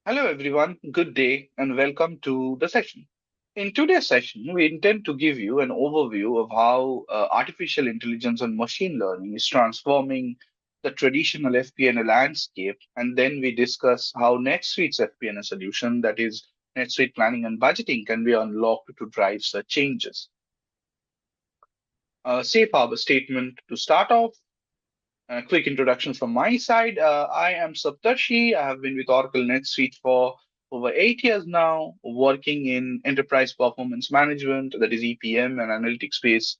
Hello, everyone. Good day and welcome to the session. In today's session, we intend to give you an overview of how artificial intelligence and machine learning is transforming the traditional FP&A landscape, and then we discuss how NetSuite's FP&A solution, that is NetSuite Planning and Budgeting, can be unlocked to drive such changes. Safe harbor statement to start off. A quick introduction from my side. I am Saptarshi. I have been with Oracle NetSuite for over 8 years now, working in enterprise performance management, that is EPM and analytics space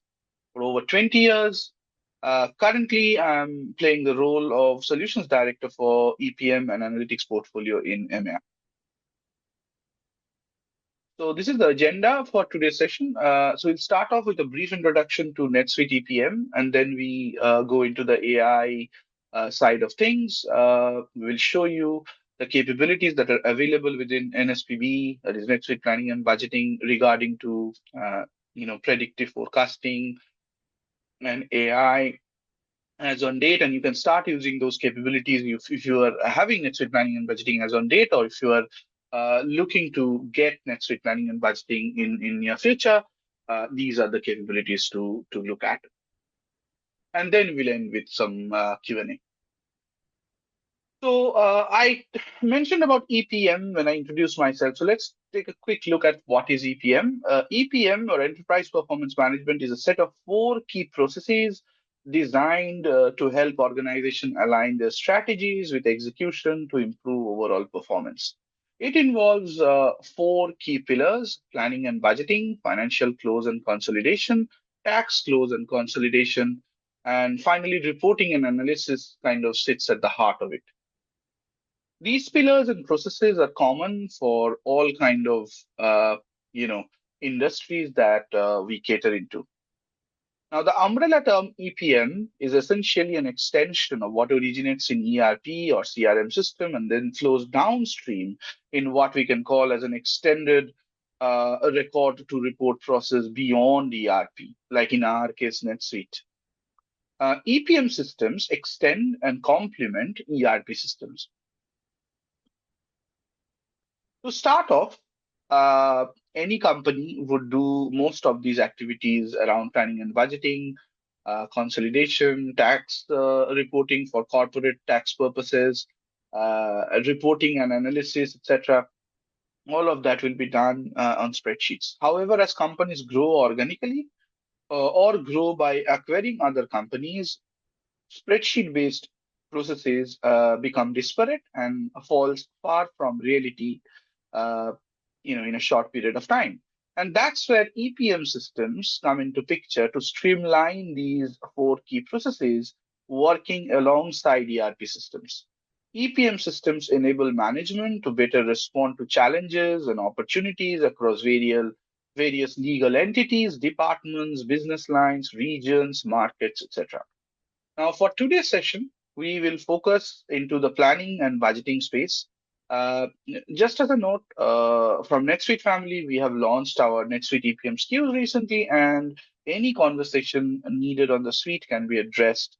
for over 20 years. Currently, I'm playing the role of solutions director for EPM and analytics portfolio in EMEA. So this is the agenda for today's session. So we'll start off with a brief introduction to NetSuite EPM, and then we go into the AI side of things. We'll show you the capabilities that are available within NSPB, that is NetSuite Planning and Budgeting, regarding to predictive forecasting and AI as on date, and you can start using those capabilities if you are having NetSuite Planning and Budgeting as on date, or if you are looking to get NetSuite Planning and Budgeting in your future. These are the capabilities to look at. And then we'll end with some Q&A. So I mentioned about EPM when I introduced myself. So let's take a quick look at what is EPM. EPM, or Enterprise Performance Management, is a set of 4 key processes designed to help organizations align their strategies with execution to improve overall performance. It involves 4 key pillars: planning and budgeting, financial close and consolidation, tax close and consolidation, and finally reporting and analysis kind of sits at the heart of it. These pillars and processes are common for all kind of you know industries that we cater into. Now, the umbrella term EPM is essentially an extension of what originates in ERP or CRM system and then flows downstream in what we can call as an extended a record to report process beyond ERP, like in our case, NetSuite. EPM systems extend and complement ERP systems. To start off, any company would do most of these activities around planning and budgeting, consolidation, tax reporting for corporate tax purposes, reporting and analysis, etc. All of that will be done on spreadsheets. However, as companies grow organically or grow by acquiring other companies, spreadsheet-based processes become disparate and falls far from reality uh, in a short period of time. And that's where EPM systems come into picture to streamline these 4 key processes working alongside ERP systems. EPM systems enable management to better respond to challenges and opportunities across various legal entities, departments, business lines, regions, markets, etc. Now, for today's session, we will focus into the planning and budgeting space. Uh, just as a note, from NetSuite family, we have launched our NetSuite EPM SKUs recently, and any conversation needed on the suite can be addressed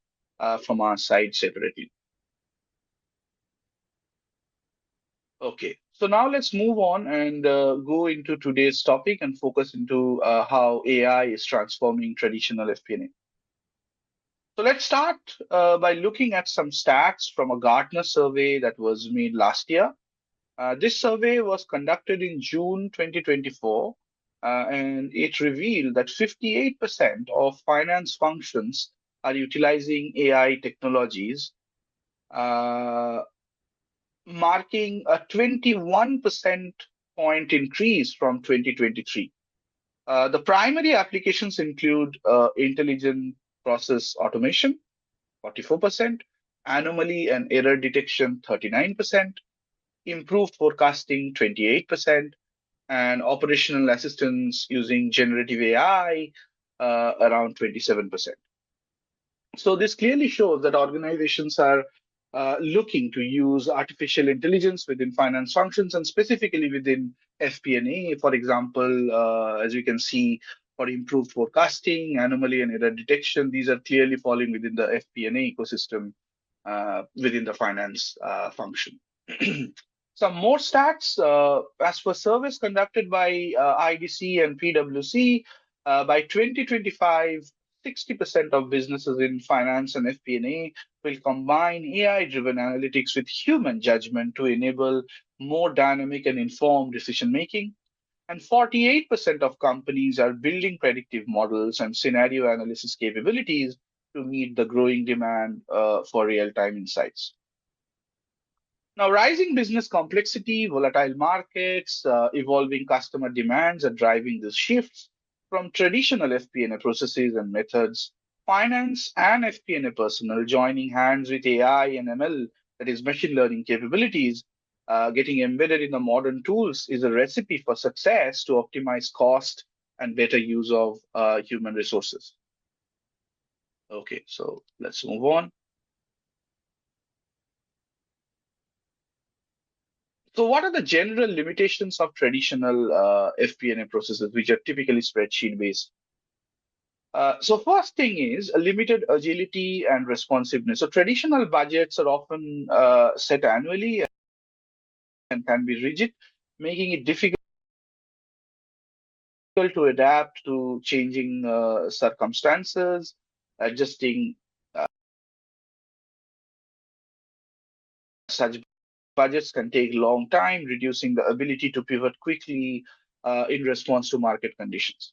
from our side separately. Okay, so now let's move on and go into today's topic and focus into how AI is transforming traditional FP&A. So let's start by looking at some stats from a Gartner survey that was made last year. This survey was conducted in June 2024, and it revealed that 58% of finance functions are utilizing AI technologies, uh, marking a 21% point increase from 2023. The primary applications include intelligent process automation, 44%, anomaly and error detection, 39%, improved forecasting, 28%, and operational assistance using generative AI, around 27%. So this clearly shows that organizations are looking to use artificial intelligence within finance functions and specifically within FP&A. For example, as you can see, for improved forecasting, anomaly and error detection, these are clearly falling within the FP&A ecosystem within the finance function. Some more stats, as per surveys conducted by IDC and PwC, by 2025, 60% of businesses in finance and FP&A will combine AI-driven analytics with human judgment to enable more dynamic and informed decision making. And 48% of companies are building predictive models and scenario analysis capabilities to meet the growing demand for real-time insights. Now, rising business complexity, volatile markets, evolving customer demands are driving these shifts from traditional FP&A processes and methods. Finance and FP&A personnel joining hands with AI and ML, that is machine learning capabilities, getting embedded in the modern tools is a recipe for success to optimize cost and better use of human resources. Okay, so let's move on. So what are the general limitations of traditional FP&A processes, which are typically spreadsheet-based? So first thing is a limited agility and responsiveness. So traditional budgets are often set annually and can be rigid, making it difficult to adapt to changing circumstances, adjusting such budgets can take a long time, reducing the ability to pivot quickly in response to market conditions.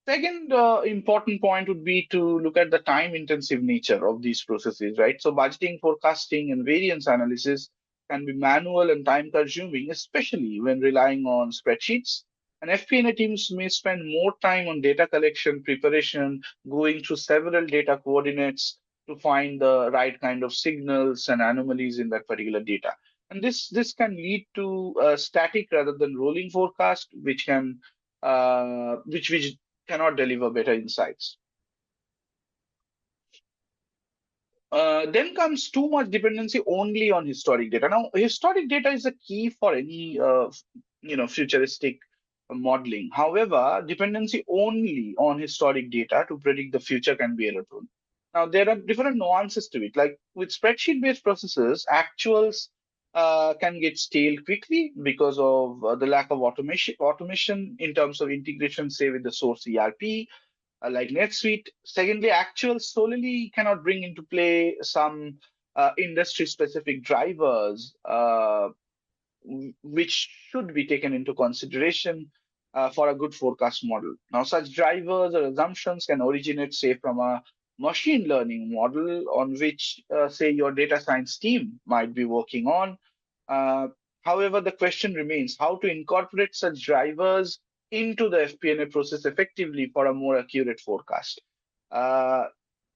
Second important point would be to look at the time-intensive nature of these processes, right? So budgeting, forecasting, and variance analysis can be manual and time-consuming, especially when relying on spreadsheets. And FP&A teams may spend more time on data collection, preparation, going through several data coordinates to find the right kind of signals and anomalies in that particular data. And this can lead to a static rather than rolling forecast, which cannot deliver better insights. Then comes too much dependency only on historic data. Now, historic data is a key for any futuristic modeling. However, dependency only on historic data to predict the future can be error-prone. Now, there are different nuances to it. Like with spreadsheet-based processes, actuals can get stale quickly because of the lack of automation in terms of integration, say, with the source ERP, like NetSuite. Secondly, actuals solely cannot bring into play some industry-specific drivers, which should be taken into consideration for a good forecast model. Now, such drivers or assumptions can originate, say, from a machine learning model on which, say, your data science team might be working on. However, the question remains how to incorporate such drivers into the FP&A process effectively for a more accurate forecast.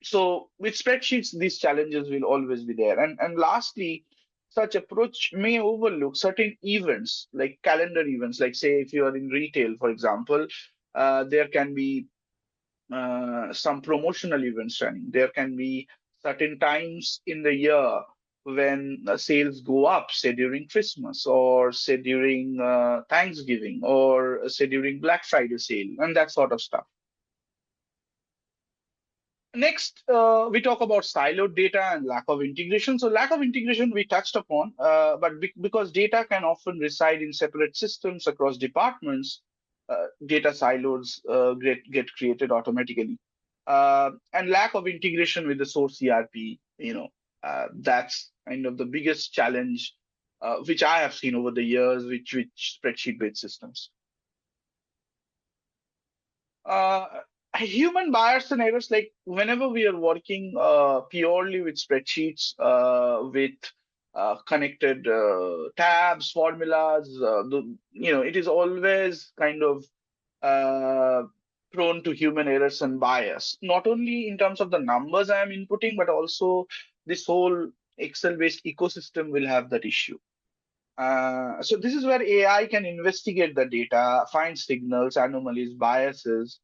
So with spreadsheets, these challenges will always be there. And lastly, such approach may overlook certain events, like calendar events, like say if you are in retail, for example, there can be some promotional events running. There can be certain times in the year when sales go up, say during Christmas or say during Thanksgiving or say during Black Friday sale and that sort of stuff. Next, we talk about siloed data and lack of integration. So lack of integration we touched upon, but because data can often reside in separate systems across departments, data silos get created automatically. And lack of integration with the source ERP, that's kind of the biggest challenge which I have seen over the years, which spreadsheet-based systems. Human bias and errors, like whenever we are working purely with spreadsheets with connected tabs, formulas, it is always kind of prone to human errors and bias, not only in terms of the numbers I am inputting, but also this whole Excel-based ecosystem will have that issue. So this is where AI can investigate the data, find signals, anomalies, biases,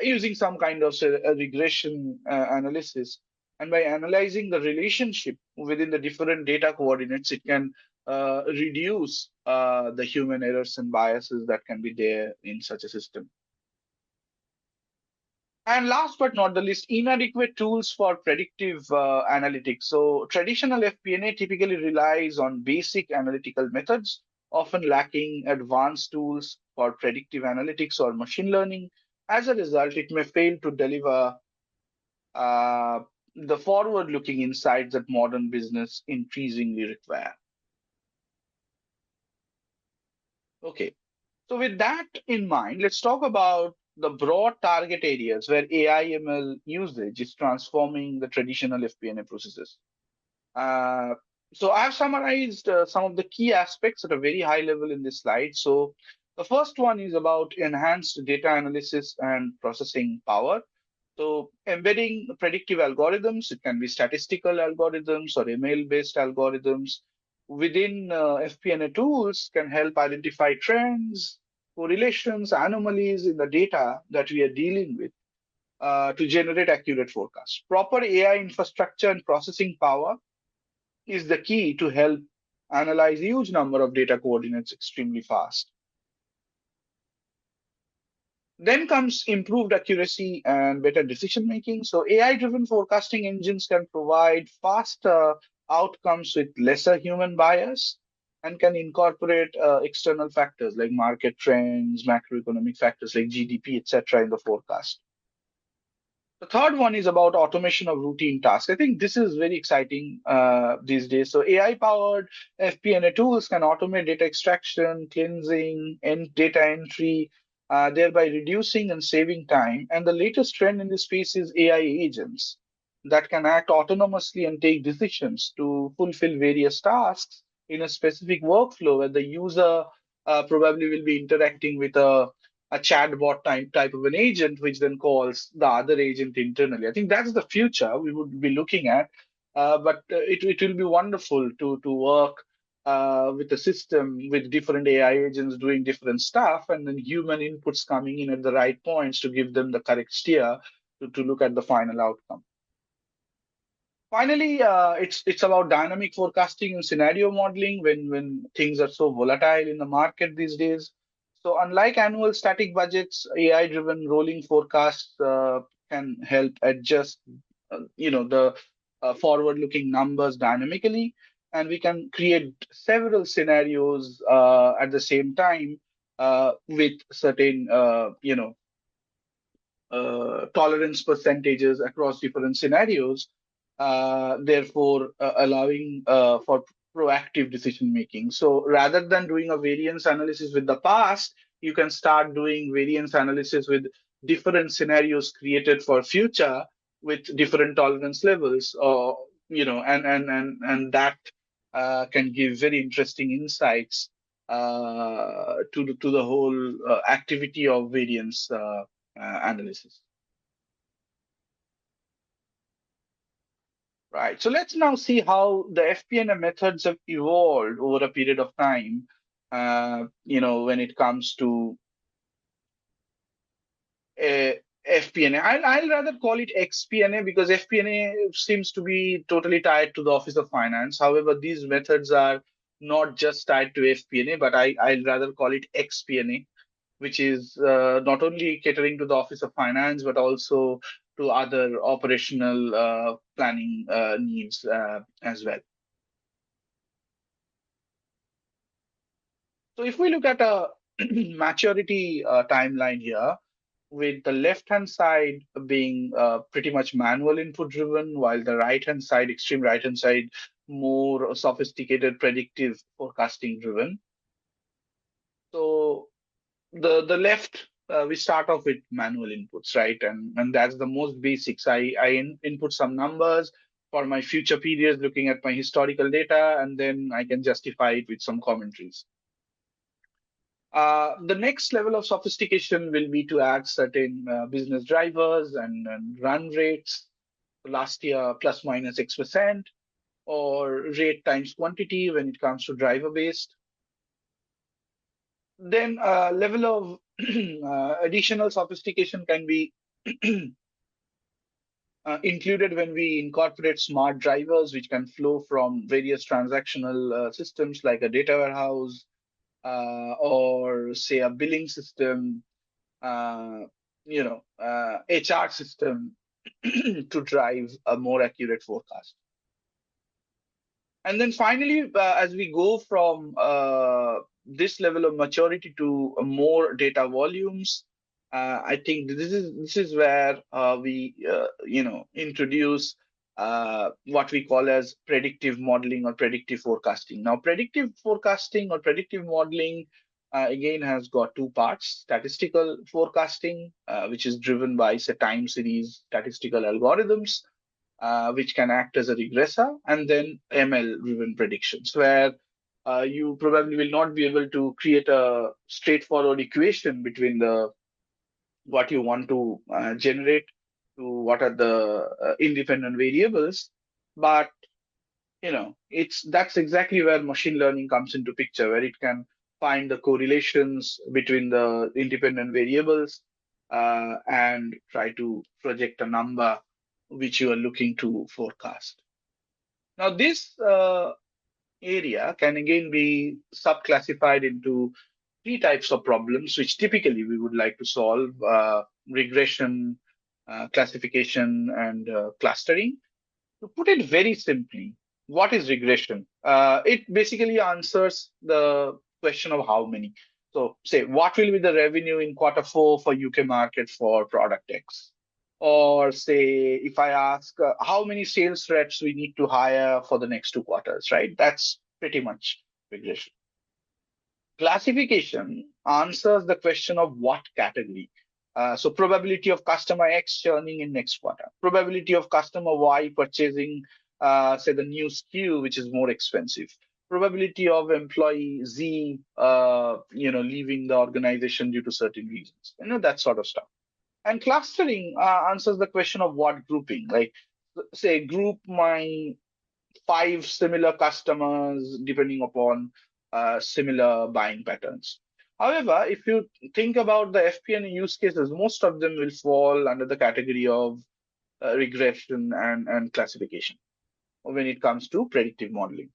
using some kind of a regression analysis. And by analyzing the relationship within the different data coordinates, it can reduce the human errors and biases that can be there in such a system. And last but not the least, inadequate tools for predictive analytics. So traditional FP&A typically relies on basic analytical methods, often lacking advanced tools for predictive analytics or machine learning. As a result, it may fail to deliver uh, the forward-looking insights that modern business increasingly require. Okay, so with that in mind, let's talk about the broad target areas where AI ML usage is transforming the traditional FP&A processes. Uh, so I've summarized some of the key aspects at a very high level in this slide. So the first one is about enhanced data analysis and processing power. So embedding predictive algorithms, it can be statistical algorithms or ML-based algorithms within FP&A tools can help identify trends, correlations, anomalies in the data that we are dealing with to generate accurate forecasts. Proper AI infrastructure and processing power is the key to help analyze huge number of data coordinates extremely fast. Then comes improved accuracy and better decision making. So AI-driven forecasting engines can provide faster outcomes with lesser human bias and can incorporate external factors like market trends, macroeconomic factors like GDP, etc., in the forecast. The third one is about automation of routine tasks. I think this is very exciting these days. So AI-powered FP&A tools can automate data extraction, cleansing, and data entry, thereby reducing and saving time. And the latest trend in this space is AI agents that can act autonomously and take decisions to fulfill various tasks in a specific workflow where the user probably will be interacting with a chatbot type of an agent, which then calls the other agent internally. I think that's the future we would be looking at. But it will be wonderful to work with a system with different AI agents doing different stuff, and then human inputs coming in at the right points to give them the correct steer to look at the final outcome. Finally, it's about dynamic forecasting and scenario modeling when things are so volatile in the market these days. So unlike annual static budgets, AI-driven rolling forecasts can help adjust, the forward-looking numbers dynamically, and we can create several scenarios at the same time with certain, tolerance percentages across different scenarios, therefore allowing for proactive decision making. So rather than doing a variance analysis with the past, you can start doing variance analysis with different scenarios created for future with different tolerance levels, or and that can give very interesting insights to the whole activity of variance analysis. Right. So let's now see how the FP&A methods have evolved over a period of time. When it comes to FP&A, I'll rather call it XP&A because FP&A seems to be totally tied to the Office of Finance. However, these methods are not just tied to FP&A, but I'll rather call it XP&A, which is not only catering to the Office of Finance, but also to other operational planning needs as well. So if we look at a maturity timeline here, with the left-hand side being pretty much manual input driven, while the right-hand side, extreme right-hand side, more sophisticated predictive forecasting driven. So the left, we start off with manual inputs, right? And that's the most basics. I input some numbers for my future periods, looking at my historical data, and then I can justify it with some commentaries. The next level of sophistication will be to add certain business drivers and run rates. Last year, plus minus X%, or rate times quantity when it comes to driver based. Then level of additional sophistication can be included when we incorporate smart drivers, which can flow from various transactional systems like a data warehouse or say a billing system, HR system to drive a more accurate forecast. And then finally, as we go from this level of maturity to more data volumes, I think this is where we introduce what we call as predictive modeling or predictive forecasting. Now, predictive forecasting or predictive modeling again has got two parts: statistical forecasting, which is driven by say time series statistical algorithms, which can act as a regressor, and then ML-driven predictions, where you probably will not be able to create a straightforward equation between the what you want to generate to what are the independent variables, but that's exactly where machine learning comes into picture, where it can find the correlations between the independent variables and try to project a number which you are looking to forecast. Now, this area can again be subclassified into three types of problems, which typically we would like to solve: regression, classification, and clustering. To put it very simply, what is regression? It basically answers the question of how many. So, say, what will be the revenue in Q4 for UK market for product X? Or say, if I ask how many sales reps we need to hire for the next 2 quarters, right? That's pretty much regression. Classification answers the question of what category. So probability of customer X churning in next quarter, probability of customer Y purchasing, say the new SKU, which is more expensive, probability of employee Z, leaving the organization due to certain reasons, that sort of stuff. And clustering answers the question of what grouping, like say group my 5 similar customers depending upon similar buying patterns. However, if you think about the FP&A use cases, most of them will fall under the category of regression and classification when it comes to predictive modeling.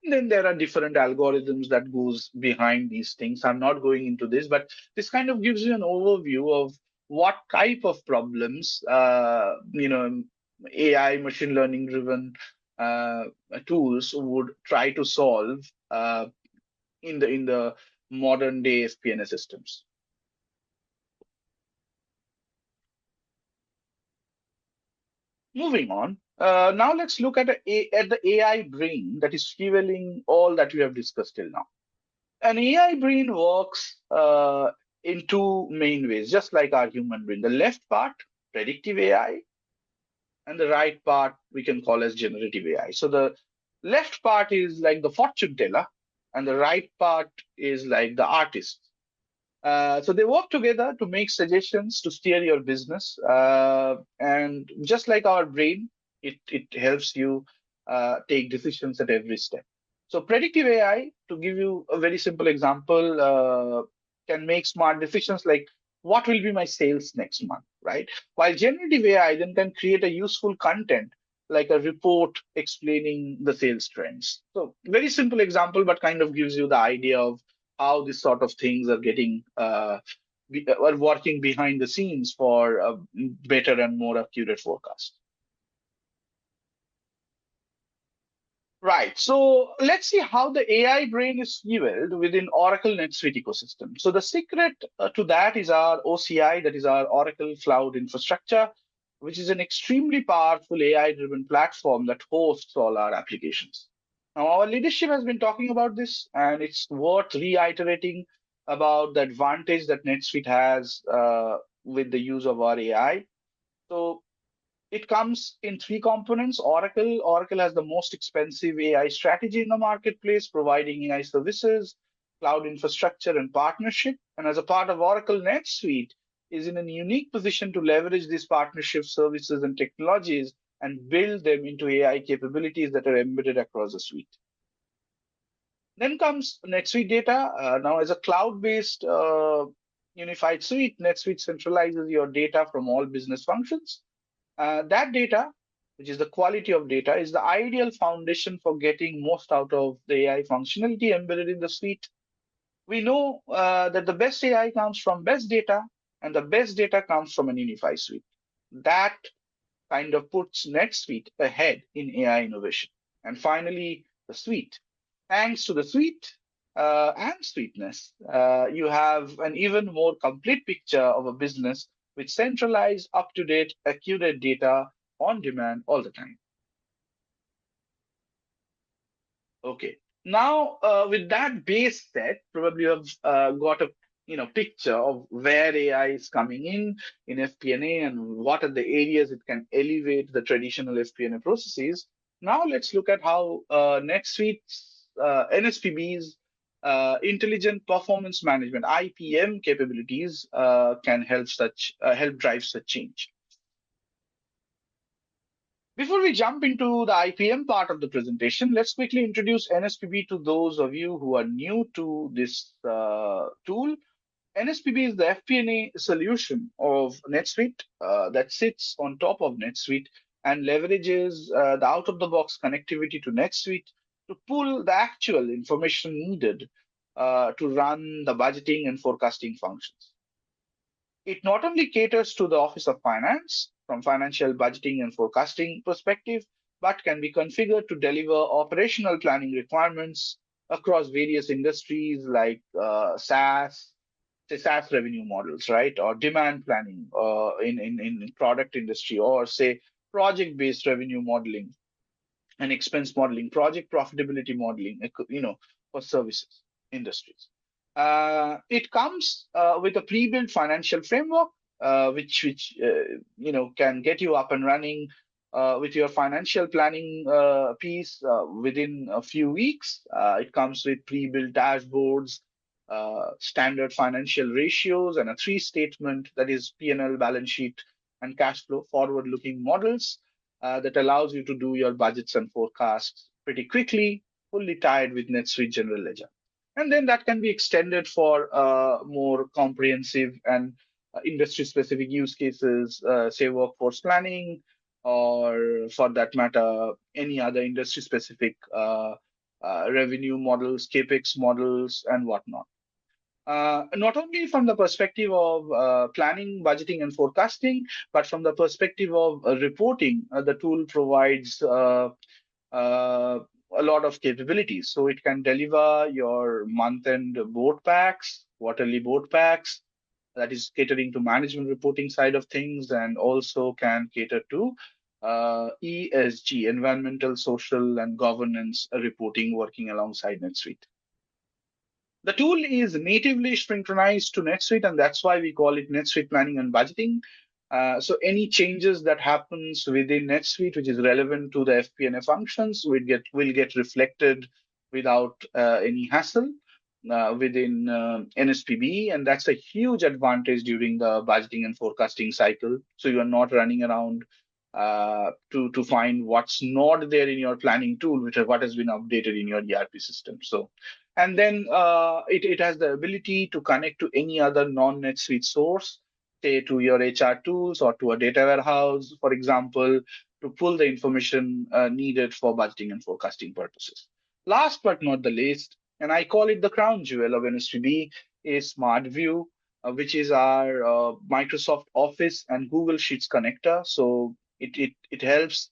And then there are different algorithms that goes behind these things. I'm not going into this, but this kind of gives you an overview of what type of problems, AI, machine learning driven tools would try to solve in the modern day FP&A systems. Moving on, now let's look at the AI brain that is fueling all that we have discussed till now. An AI brain works in two main ways, just like our human brain. The left part, predictive AI, and the right part we can call as generative AI. So the left part is like the fortune teller, and the right part is like the artist. So they work together to make suggestions to steer your business. And just like our brain, it helps you take decisions at every step. So predictive AI, to give you a very simple example, can make smart decisions like what will be my sales next month, right? While generative AI then can create a useful content like a report explaining the sales trends. So very simple example, but kind of gives you the idea of how these sort of things are getting are working behind the scenes for a better and more accurate forecast. Right. So let's see how the AI brain is fueled within Oracle NetSuite ecosystem. So the secret to that is our OCI, that is our Oracle Cloud Infrastructure, which is an extremely powerful AI-driven platform that hosts all our applications. Now, our leadership has been talking about this, and it's worth reiterating about the advantage that NetSuite has with the use of our AI. So it comes in three components. Oracle has the most expensive AI strategy in the marketplace, providing AI services, cloud infrastructure, and partnership. And as a part of Oracle NetSuite, is in a unique position to leverage these partnership services and technologies and build them into AI capabilities that are embedded across the suite. Then comes NetSuite Data. Now, as a cloud-based unified suite, NetSuite centralizes your data from all business functions. That data, which is the quality of data, is the ideal foundation for getting most out of the AI functionality embedded in the suite. We know that the best AI comes from best data, and the best data comes from an unified suite. That kind of puts NetSuite ahead in AI innovation. And finally, the suite. Thanks to the suite and sweetness, you have an even more complete picture of a business with centralized, up-to-date, accurate data on demand all the time. Okay. Now, with that base set, probably you have got a picture of where AI is coming in FP&A and what are the areas it can elevate the traditional FP&A processes. Now, let's look at how NetSuite's NSPB's intelligent performance management (IPM) capabilities can help drive such change. Before we jump into the IPM part of the presentation, let's quickly introduce NSPB to those of you who are new to this tool. NSPB is the FP&A solution of NetSuite that sits on top of NetSuite and leverages the out-of-the-box connectivity to NetSuite to pull the actual information needed to run the budgeting and forecasting functions. It not only caters to the Office of Finance from financial budgeting and forecasting perspective, but can be configured to deliver operational planning requirements across various industries like SaaS revenue models, right? Or demand planning in product industry, or say project-based revenue modeling and expense modeling, project profitability modeling, for services industries. It comes with a pre-built financial framework, which can get you up and running with your financial planning piece within a few weeks. It comes with pre-built dashboards, standard financial ratios, and a three-statement, that is P&L, balance sheet, and cash flow forward-looking models that allows you to do your budgets and forecasts pretty quickly, fully tied with NetSuite General Ledger. And then that can be extended for more comprehensive and industry-specific use cases, say workforce planning, or for that matter, any other industry-specific revenue models, CapEx models, and whatnot. Not only from the perspective of planning, budgeting, and forecasting, but from the perspective of reporting, the tool provides a lot of capabilities. So it can deliver your month-end board packs, quarterly board packs, that is catering to management reporting side of things, and also can cater to ESG, environmental, social, and governance reporting, working alongside NetSuite. The tool is natively synchronized to NetSuite, and that's why we call it NetSuite Planning and Budgeting. So any changes that happens within NetSuite, which is relevant to the FP&A functions, will get reflected without any hassle within NSPB, and that's a huge advantage during the budgeting and forecasting cycle. So you are not running around to find what's not there in your planning tool, which is what has been updated in your ERP system. So, and then it has the ability to connect to any other non-NetSuite source, say to your HR tools or to a data warehouse, for example, to pull the information needed for budgeting and forecasting purposes. Last but not the least, and I call it the crown jewel of NSPB, is SmartView, which is our Microsoft Office and Google Sheets connector. So it helps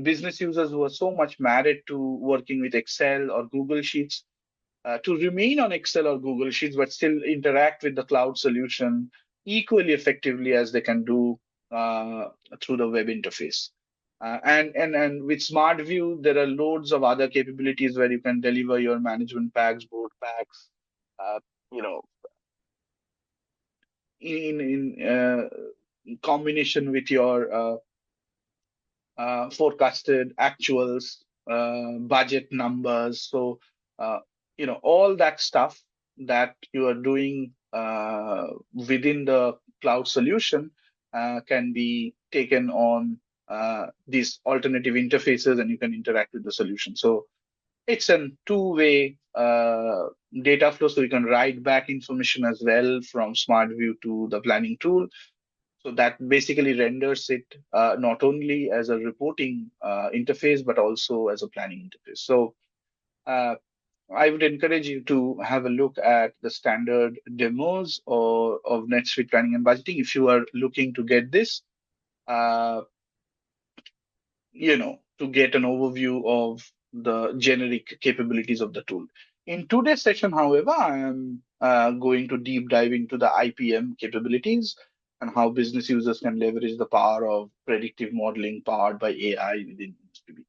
business users who are so much married to working with Excel or Google Sheets to remain on Excel or Google Sheets, but still interact with the cloud solution equally effectively as they can do through the web interface. And with SmartView, there are loads of other capabilities where you can deliver your management packs, board packs, in combination with your forecasted actuals, budget numbers. So, all that stuff that you are doing within the cloud solution can be taken on these alternative interfaces, and you can interact with the solution. So it's a two-way data flow, so you can write back information as well from SmartView to the planning tool. So that basically renders it not only as a reporting interface, but also as a planning interface. So I would encourage you to have a look at the standard demos of NetSuite Planning and Budgeting if you are looking to get this, uh, to get an overview of the generic capabilities of the tool. In today's session, however, I am going to deep dive into the IPM capabilities and how business users can leverage the power of predictive modeling powered by AI within NSPB.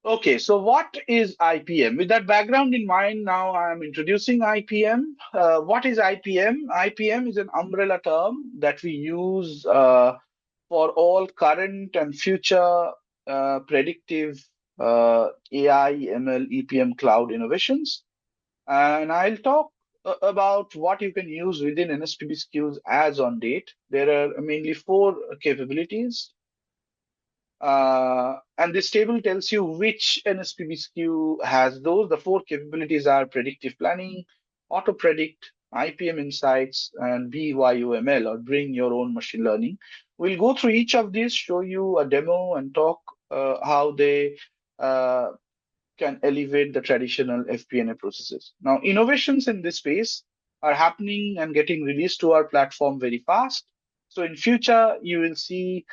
Okay, so what is IPM? With that background in mind, now I am introducing IPM. What is IPM? IPM is an umbrella term that we use for all current and future predictive AI, ML, EPM cloud innovations. And I'll talk about what you can use within NSPB SKUs as on date. There are mainly four capabilities. And this table tells you which NSPB SKU has those. The four capabilities are predictive planning, auto predict, IPM Insights, and BYOML, or bring your own machine learning. We'll go through each of these, show you a demo, and talk how they can elevate the traditional FP&A processes. Now, innovations in this space are happening and getting released to our platform very fast. So in future, you will see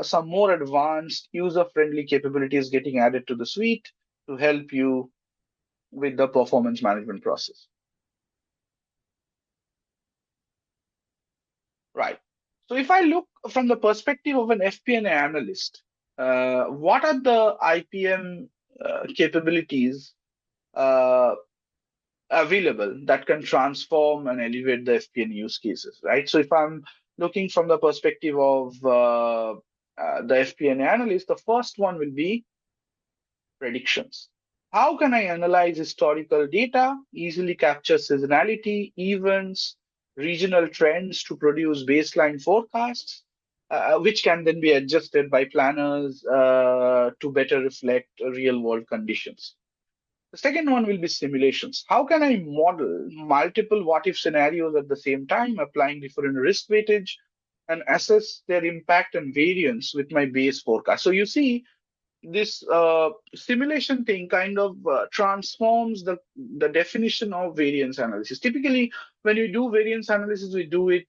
some more advanced user-friendly capabilities getting added to the suite to help you with the performance management process. Right. So if I look from the perspective of an FP&A analyst, what are the IPM capabilities uh, available that can transform and elevate the FP&A use cases, right? So if I'm looking from the perspective of the FP&A analyst, the first one will be predictions. How can I analyze historical data, easily capture seasonality, events, regional trends to produce baseline forecasts, which can then be adjusted by planners to better reflect real world conditions? The second one will be simulations. How can I model multiple what if scenarios at the same time, applying different risk weightage and assess their impact and variance with my base forecast? So you see, this simulation thing kind of transforms the definition of variance analysis. Typically, when you do variance analysis, we do it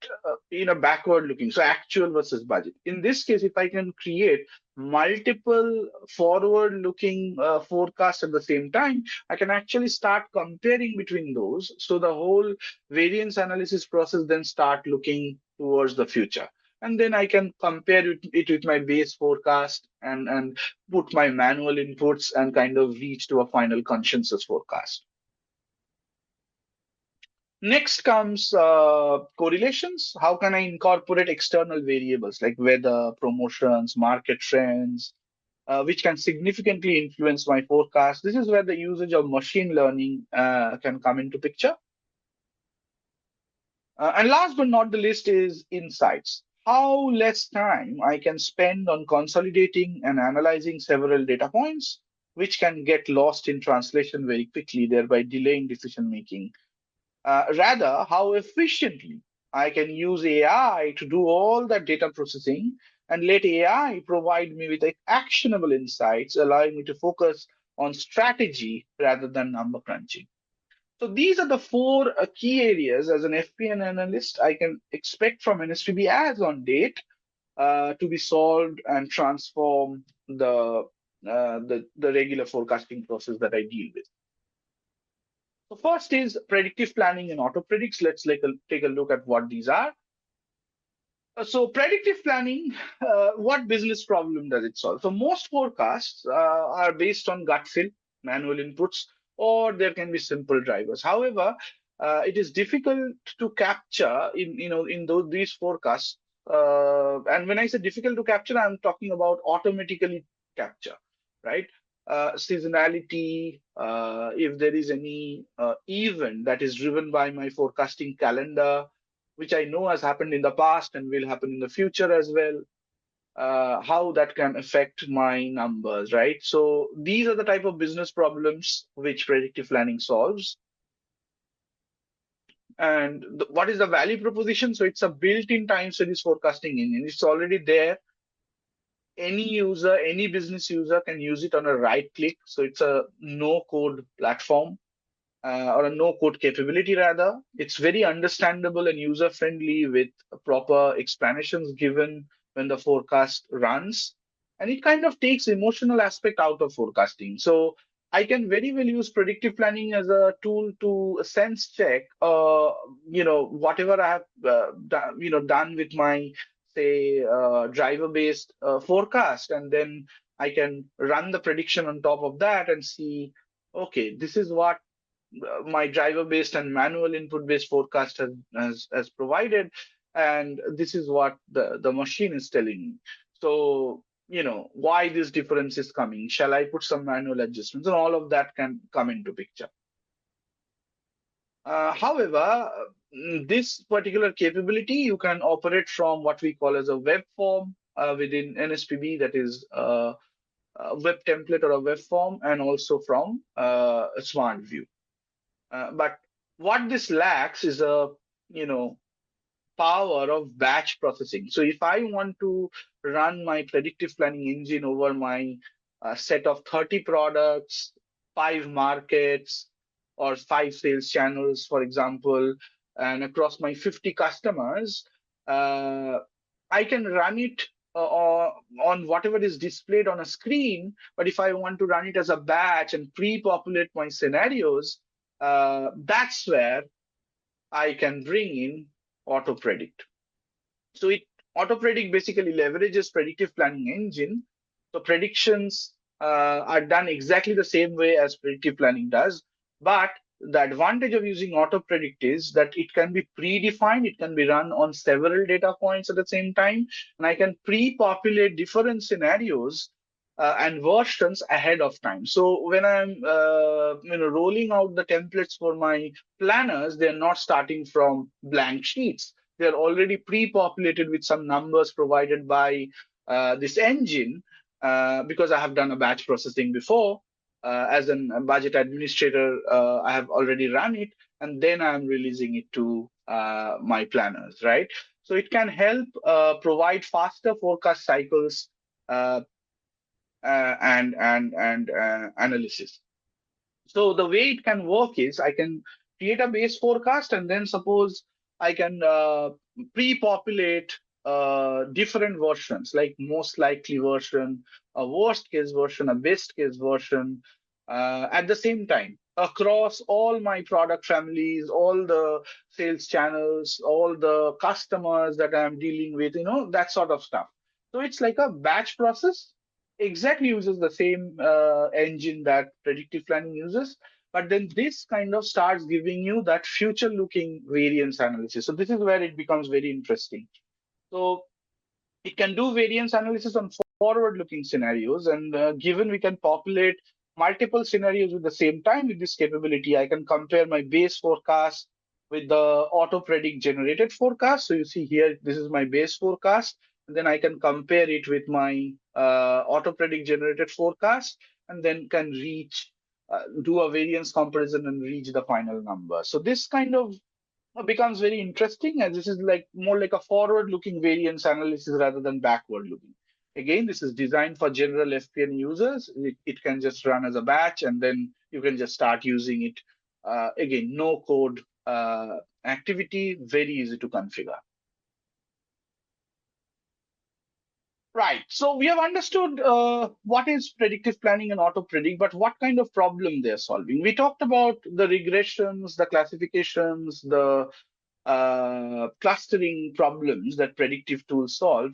in a backward looking, so actual versus budget. In this case, if I can create multiple forward looking forecasts at the same time, I can actually start comparing between those. So the whole variance analysis process then start looking towards the future. And then I can compare it with my base forecast and put my manual inputs and kind of reach to a final consensus forecast. Next comes correlations. How can I incorporate external variables like weather, promotions, market trends, which can significantly influence my forecast? This is where the usage of machine learning can come into picture. And last but not the least is insights. How less time I can spend on consolidating and analyzing several data points, which can get lost in translation very quickly, thereby delaying decision making. Rather, how efficiently I can use AI to do all that data processing and let AI provide me with actionable insights, allowing me to focus on strategy rather than number crunching. So these are the four key areas as an FP&A analyst I can expect from NSPB as on date to be solved and transform the regular forecasting process that I deal with. So first is predictive planning and auto predicts. Let's take a look at what these are. So predictive planning, what business problem does it solve? So most forecasts are based on gut feel, manual inputs, or there can be simple drivers. However, it is difficult to capture in these forecasts. And when I say difficult to capture, I'm talking about automatically capture, right? Seasonality, if there is any event that is driven by my forecasting calendar, which I know has happened in the past and will happen in the future as well, how that can affect my numbers, right? So these are the type of business problems which predictive planning solves. And what is the value proposition? So it's a built-in time series forecasting engine. It's already there. any user, any business user can use it on a right click. So it's a no code platform, or a no code capability rather. It's very understandable and user friendly with proper explanations given when the forecast runs. And it kind of takes emotional aspect out of forecasting. So I can very well use predictive planning as a tool to sense check, whatever I have, done with my, say, driver-based forecast, and then I can run the prediction on top of that and see, okay, this is what my driver-based and manual input-based forecast has provided, and this is what the machine is telling me. So, why this difference is coming? Shall I put some manual adjustments? And all of that can come into picture. However, this particular capability you can operate from what we call as a web form within NSPB, that is a web template or a web form, and also from a smart view. But what this lacks is a, power of batch processing. So if I want to run my predictive planning engine over my set of 30 products, 5 markets, or 5 sales channels, for example, and across my 50 customers, I can run it on whatever is displayed on a screen. But if I want to run it as a batch and pre-populate my scenarios, that's where I can bring in auto predict. So auto predict basically leverages predictive planning engine. So predictions are done exactly the same way as predictive planning does, but the advantage of using auto predict is that it can be predefined, it can be run on several data points at the same time, and I can pre-populate different scenarios and versions ahead of time. So when I'm rolling out the templates for my planners, they're not starting from blank sheets. They're already pre-populated with some numbers provided by this engine, because I have done a batch processing before. As a budget administrator, I have already run it, and then I'm releasing it to my planners, right? So it can help provide faster forecast cycles and analysis. So the way it can work is I can create a base forecast, and then suppose I can pre-populate different versions, like most likely version, a worst case version, a best case version, at the same time across all my product families, all the sales channels, all the customers that I'm dealing with, that sort of stuff. So it's like a batch process, exactly uses the same engine that predictive planning uses, but then this kind of starts giving you that future looking variance analysis. So this is where it becomes very interesting. So it can do variance analysis on forward looking scenarios, and given we can populate multiple scenarios at the same time with this capability, I can compare my base forecast with the auto predict generated forecast. So you see here, this is my base forecast, and then I can compare it with my auto predict generated forecast, and then can do a variance comparison and reach the final number. So this kind of becomes very interesting, as this is like more like a forward looking variance analysis rather than backward looking. Again, this is designed for general FP&A users. It can just run as a batch, and then you can just start using it. Again, no code activity, very easy to configure. Right. So we have understood what is predictive planning and auto predict, but what kind of problem they're solving. We talked about the regressions, the classifications, the clustering problems that predictive tools solve.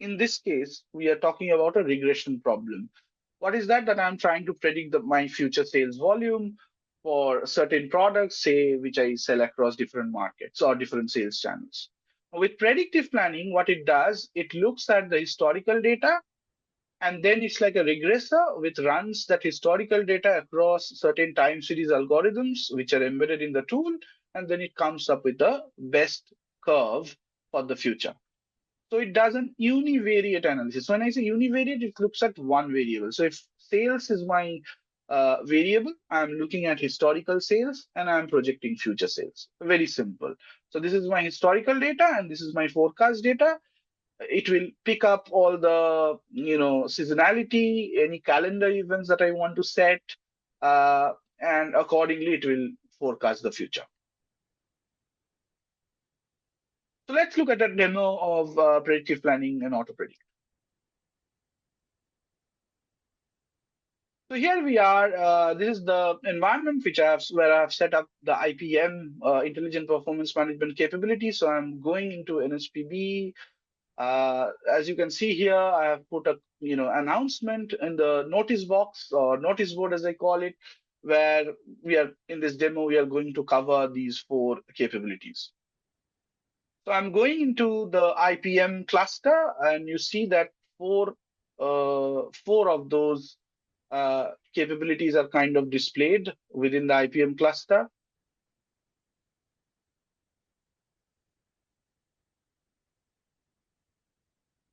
In this case, we are talking about a regression problem. What is that? That I'm trying to predict my future sales volume for certain products, say, which I sell across different markets or different sales channels. With predictive planning, what it does, it looks at the historical data, and then it's like a regressor which runs that historical data across certain time series algorithms, which are embedded in the tool, and then it comes up with the best curve for the future. So it does an univariate analysis. When I say univariate, it looks at one variable. So if sales is my variable, I'm looking at historical sales and I'm projecting future sales. Very simple. So this is my historical data and this is my forecast data. it will pick up all the seasonality, any calendar events that I want to set, and accordingly it will forecast the future. So let's look at a demo of predictive planning and auto predict. So here we are. This is the environment where I've set up the IPM, Intelligent Performance Management capability. So I'm going into NSPB. As you can see here, I have put a announcement in the notice box or notice board, as I call it, where we are in this demo. We are going to cover these 4 capabilities. So I'm going into the IPM cluster, and you see that four of those capabilities are kind of displayed within the IPM cluster.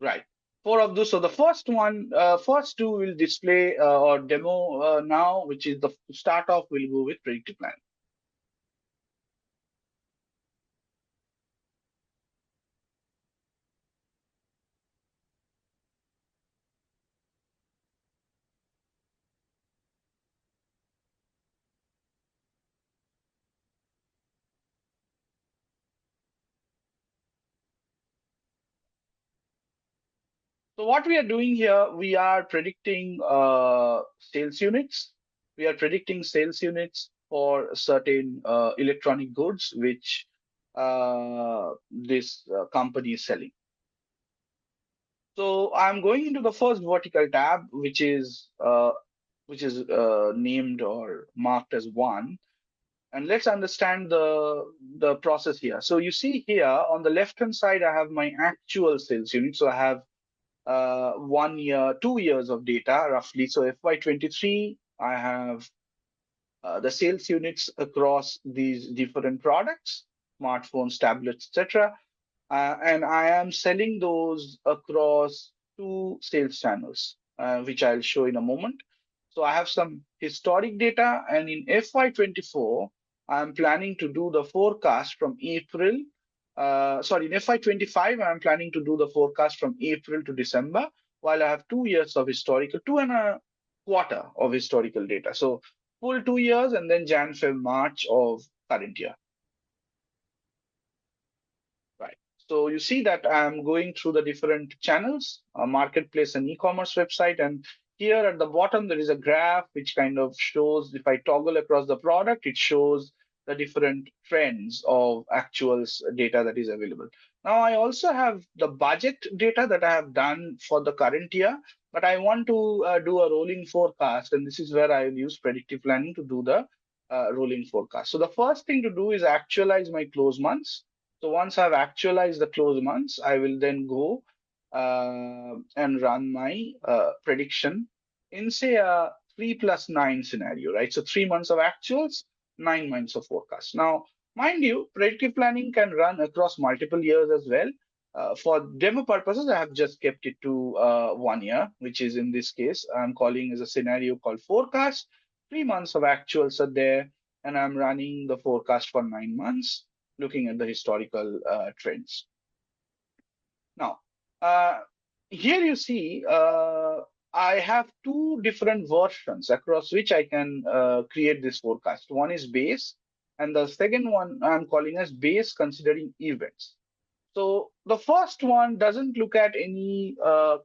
Right. 4 of those. So the first 2 will display or demo now, which is the start off. We'll go with predictive planning. So what we are doing here, we are predicting sales units. We are predicting sales units for certain electronic goods which this company is selling. So I'm going into the first vertical tab, which is named or marked as 1. And let's understand the process here. So you see here on the left-hand side, I have my actual sales unit. So I have 1 year, 2 years of data roughly. So FY23, I have the sales units across these different products, smartphones, tablets, etc. And I am selling those across 2 sales channels, which I'll show in a moment. So I have some historic data, and in FY24, I'm planning to do the forecast from April. In FY25, I'm planning to do the forecast from April to December, while I have 2 years of historical, 2.25 of historical data. So full 2 years, and then Jan, Feb, March of current year. Right. So you see that I'm going through the different channels, a marketplace and e-commerce website. And here at the bottom, there is a graph which kind of shows, if I toggle across the product, it shows the different trends of actual data that is available. Now, I also have the budget data that I have done for the current year, but I want to do a rolling forecast. And this is where I will use predictive planning to do the rolling forecast. So the first thing to do is actualize my close months. So once I've actualized the close months, I will then go and run my prediction in, say, a 3+9 scenario, right? So 3 months of actuals, 9 months of forecast. Now, mind you, predictive planning can run across multiple years as well. For demo purposes, I have just kept it to 1 year, which is in this case, I'm calling as a scenario called forecast. 3 months of actuals are there, and I'm running the forecast for 9 months, looking at the historical trends. Now, here you see I have 2 different versions across which I can create this forecast. One is base, and the second one I'm calling as base considering events. So the first one doesn't look at any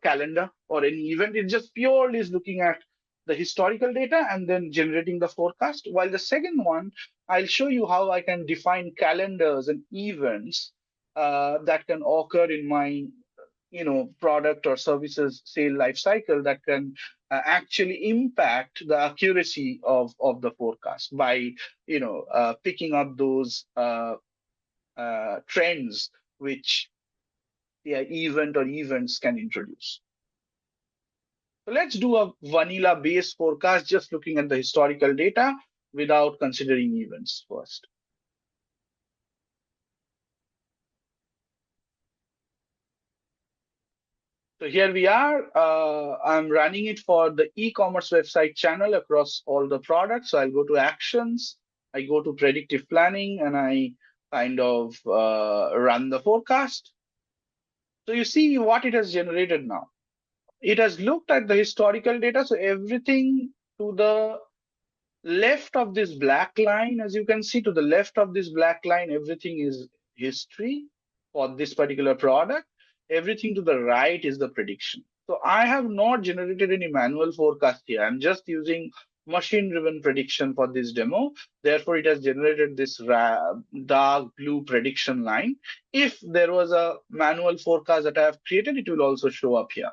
calendar or any event. It just purely is looking at the historical data and then generating the forecast. While the second one, I'll show you how I can define calendars and events that can occur in my product or services sale life cycle that can actually impact the accuracy of the forecast by picking up those trends which the event or events can introduce. So let's do a vanilla base forecast, just looking at the historical data without considering events first. So here we are. I'm running it for the e-commerce website channel across all the products. So I'll go to actions, I go to predictive planning, and I kind of run the forecast. So you see what it has generated now. It has looked at the historical data. So everything to the left of this black line, as you can see to the left of this black line, everything is history for this particular product. Everything to the right is the prediction. So I have not generated any manual forecast here. I'm just using machine-driven prediction for this demo. Therefore, it has generated this dark blue prediction line. If there was a manual forecast that I have created, it will also show up here,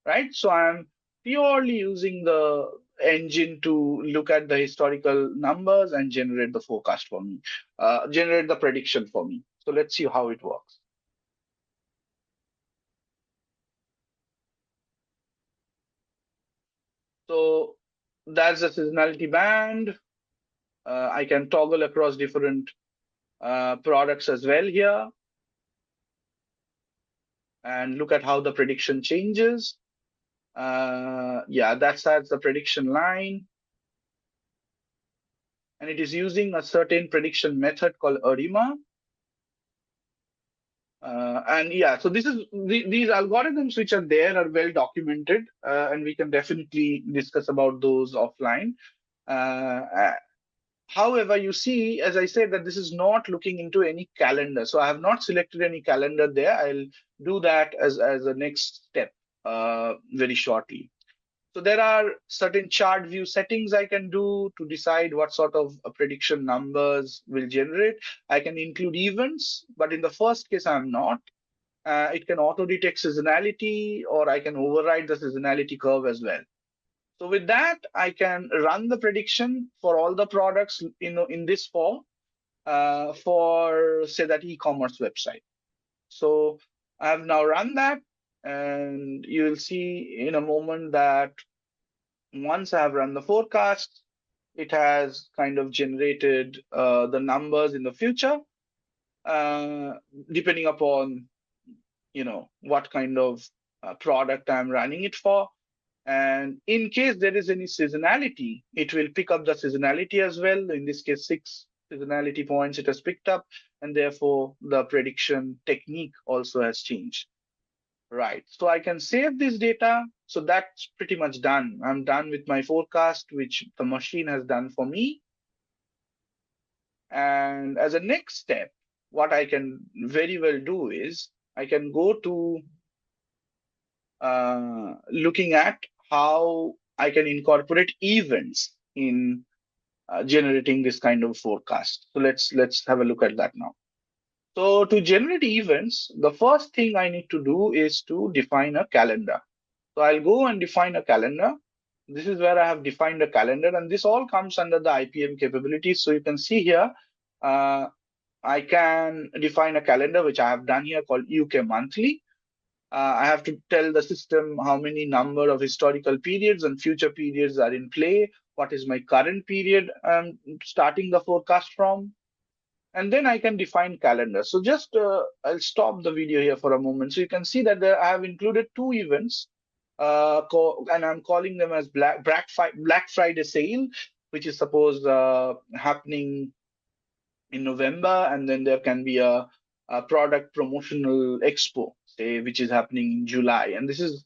right? So I'm purely using the engine to look at the historical numbers and generate the forecast for me, generate the prediction for me. So let's see how it works. So that's the seasonality band. I can toggle across different products as well here and look at how the prediction changes. Yeah, that's the prediction line. And it is using a certain prediction method called ARIMA. And yeah, so these algorithms which are there are well documented, and we can definitely discuss about those offline. However, you see, as I said, that this is not looking into any calendar. So I have not selected any calendar there. I'll do that as a next step very shortly. So there are certain chart view settings I can do to decide what sort of prediction numbers will generate. I can include events, but in the first case, I'm not. It can auto detect seasonality, or I can override the seasonality curve as well. So with that, I can run the prediction for all the products in this form for, say, that e-commerce website. So I have now run that, and you will see in a moment that once I have run the forecast, it has kind of generated the numbers in the future, depending upon what kind of product I'm running it for. And in case there is any seasonality, it will pick up the seasonality as well. In this case, 6 seasonality points it has picked up, and therefore the prediction technique also has changed. Right. So I can save this data. So that's pretty much done. I'm done with my forecast, which the machine has done for me. And as a next step, what I can very well do is I can go to looking at how I can incorporate events in generating this kind of forecast. So let's have a look at that now. So to generate events, the first thing I need to do is to define a calendar. So I'll go and define a calendar. This is where I have defined a calendar, and this all comes under the IPM capabilities. So you can see here, I can define a calendar, which I have done here, called UK monthly. I have to tell the system how many number of historical periods and future periods are in play. What is my current period I'm starting the forecast from? And then I can define calendar. So just I'll stop the video here for a moment. So you can see that I have included 2 events, and I'm calling them as Black Friday sale, which is supposed happening in November, and then there can be a product promotional expo, say, which is happening in July, and this is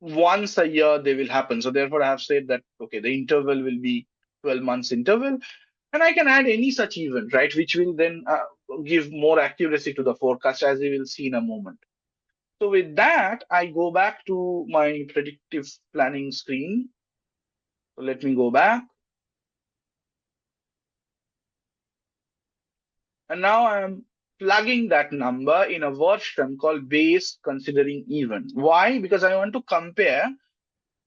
once a year they will happen. So therefore, I have said that okay, the interval will be 12 months interval, and I can add any such event, right, which will then give more accuracy to the forecast, as we will see in a moment. So with that, I go back to my predictive planning screen. So let me go back. And now I'm plugging that number in a version called base considering even. Why? Because I want to compare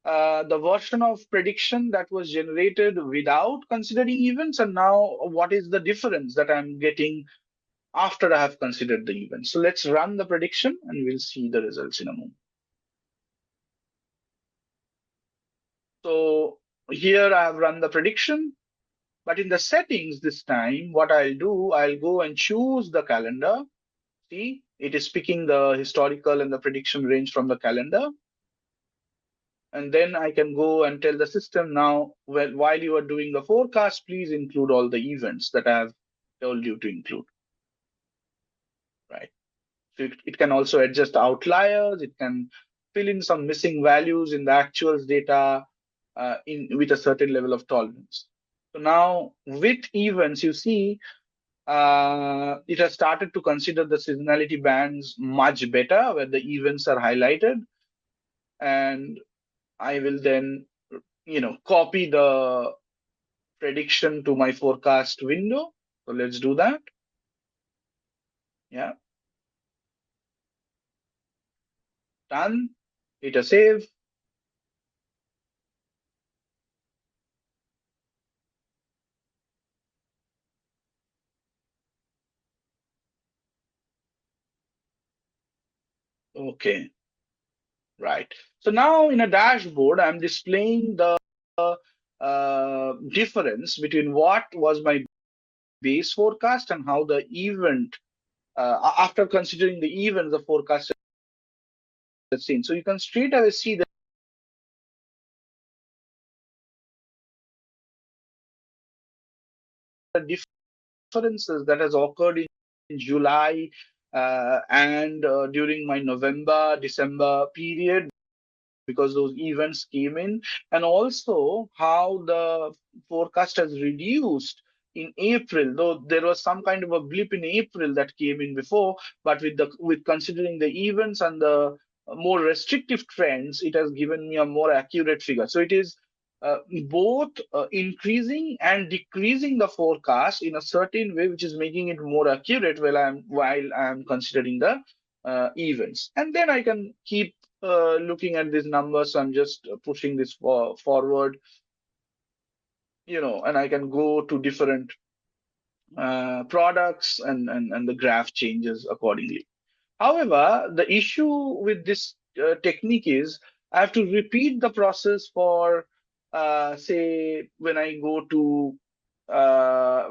the version of prediction that was generated without considering events, and now what is the difference that I'm getting after I have considered the events. So let's run the prediction and we'll see the results in a moment. So here I have run the prediction. But in the settings this time, what I'll do, I'll go and choose the calendar. See, it is picking the historical and the prediction range from the calendar. And then I can go and tell the system now, well, while you are doing the forecast, please include all the events that I have told you to include. Right. So it can also adjust outliers. It can fill in some missing values in the actuals data with a certain level of tolerance. So now with events, you see it has started to consider the seasonality bands much better where the events are highlighted. And I will then, copy the prediction to my forecast window. So let's do that. Yeah, done. Hit a save. Okay, right. So now in a dashboard, I'm displaying the difference between what was my base forecast and how the event, after considering the event, the forecast has seen. So you can straight away see the differences that has occurred in July and during my November, December period, because those events came in, and also how the forecast has reduced in April, though there was some kind of a blip in April that came in before, but with considering the events and the more restrictive trends, it has given me a more accurate figure. So it is both increasing and decreasing the forecast in a certain way, which is making it more accurate while I'm considering the events. And then I can keep looking at these numbers. So I'm just pushing this forward, and I can go to different products and the graph changes accordingly. However, the issue with this technique is I have to repeat the process for, say, when I go to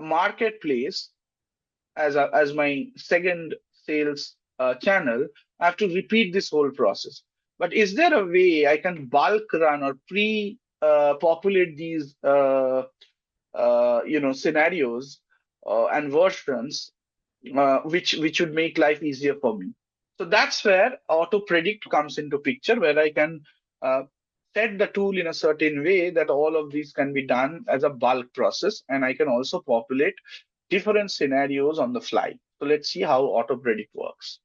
marketplace as my second sales channel. I have to repeat this whole process. But is there a way I can bulk run or pre-populate these scenarios and versions which would make life easier for me? So that's where auto predict comes into picture, where I can uh, set the tool in a certain way that all of these can be done as a bulk process, and I can also populate different scenarios on the fly. So let's see how auto predict works.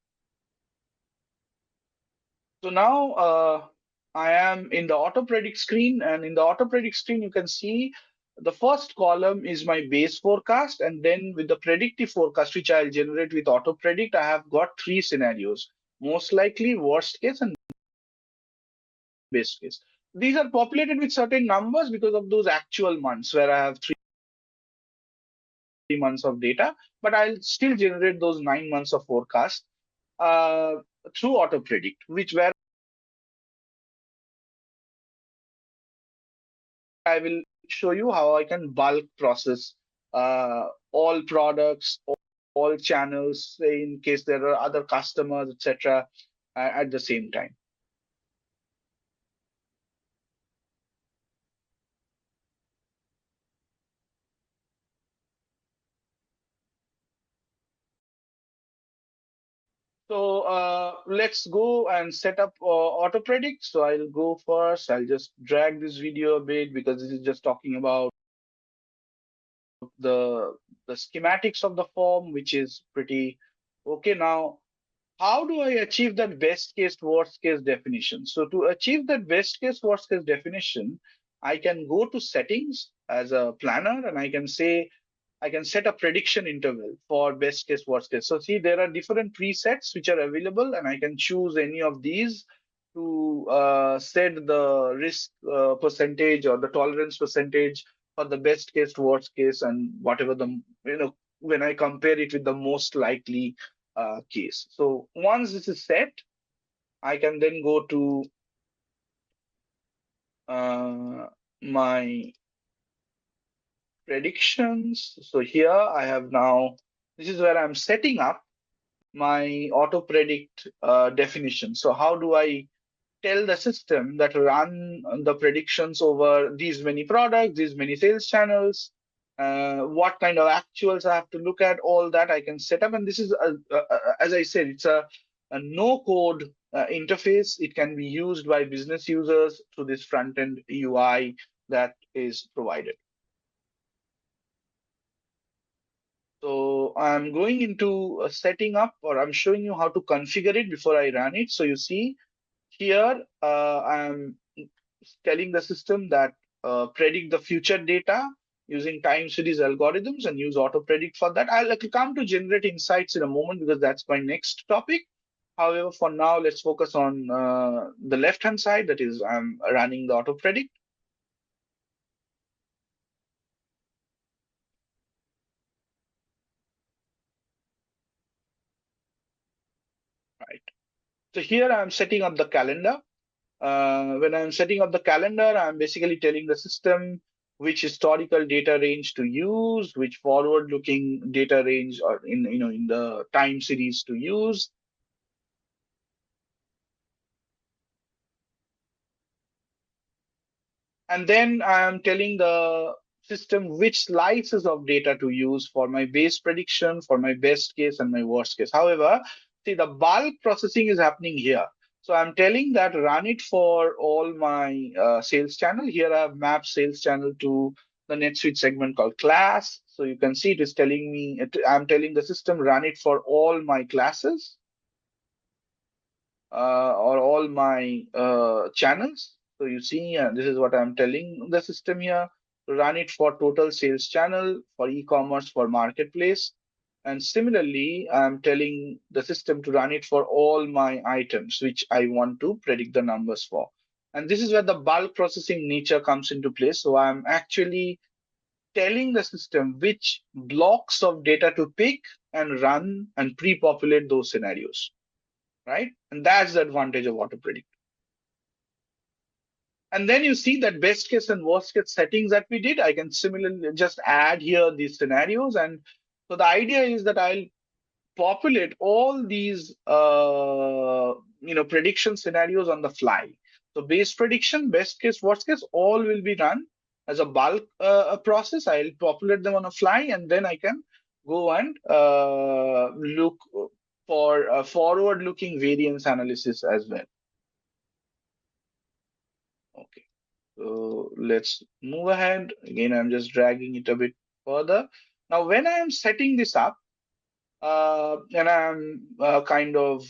So now I am in the auto predict screen, and in the auto predict screen, you can see the first column is my base forecast, and then with the predictive forecast, which I'll generate with auto predict, I have got three scenarios: most likely, worst case, and best case. These are populated with certain numbers because of those actual months where I have 3 months of data, but I'll still generate those 9 months of forecast uh, through auto predict, which where I will show you how I can bulk process all products, all channels, say in case there are other customers, etc., at the same time. So let's go and set up auto predict. So I'll go first. I'll just drag this video a bit because this is just talking about the schematics of the form, which is pretty okay. Now, how do I achieve that best case, worst case definition? So to achieve that best case, worst case definition, I can go to settings as a planner, and I can say, I can set a prediction interval for best case, worst case. So see, there are different presets which are available, and I can choose any of these to set the risk percentage or the tolerance percentage for the best case, worst case, and whatever when I compare it with the most likely case. So once this is set, I can then go to my predictions. So here I have now, this is where I'm setting up my auto predict definition. So how do I tell the system that run the predictions over these many products, these many sales channels, what kind of actuals I have to look at, all that I can set up. And this is, as I said, it's a a no-code interface. It can be used by business users through this front-end UI that is provided. So I'm going into setting up, or I'm showing you how to configure it before I run it. So you see here, I'm telling the system that predict the future data using time series algorithms and use auto predict for that. I'll come to generate insights in a moment because that's my next topic. However, for now, let's focus on the left-hand side. That is, I'm running the auto predict. Right. So here I'm setting up the calendar. When I'm setting up the calendar, I'm basically telling the system which historical data range to use, which forward-looking data range or in the time series to use. And then I'm telling the system which slices of data to use for my base prediction, for my best case, and my worst case. However, see, the bulk processing is happening here. So I'm telling that run it for all my sales channel. Here I've mapped sales channel to the NetSuite segment called class. So you can see it is telling me, I'm telling the system run it for all my classes or all my channels. So you see, this is what I'm telling the system here. Run it for total sales channel, for e-commerce, for marketplace. And similarly, I'm telling the system to run it for all my items, which I want to predict the numbers for. And this is where the bulk processing nature comes into place. So I'm actually telling the system which blocks of data to pick and run and pre-populate those scenarios, right? And that's the advantage of auto predict. And then you see that best case and worst case settings that we did. I can similarly just add here these scenarios. And so the idea is that I'll populate all these prediction scenarios on the fly. So base prediction, best case, worst case, all will be run as a bulk process. I'll populate them on a fly, and then I can go and look for forward-looking variance analysis as well. Okay, so let's move ahead. Again, I'm just dragging it a bit further. Now, when I am setting this up, and I'm kind of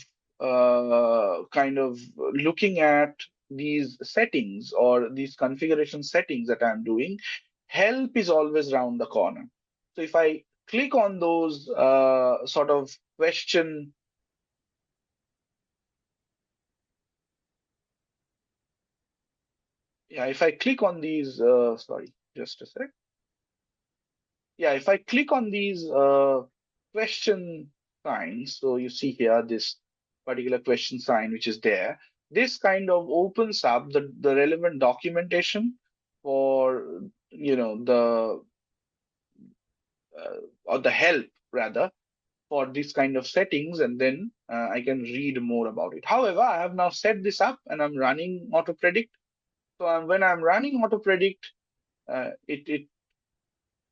looking at these settings or these configuration settings that I'm doing, help is always around the corner. So if I click on those sort of question, yeah, if I click on these, sorry, just a sec. Yeah, if I click on these question signs, so you see here this particular question sign which is there, this kind of opens up the relevant documentation for the or the help rather for this kind of settings, and then I can read more about it. However, I have now set this up and I'm running auto predict. So when I'm running auto predict,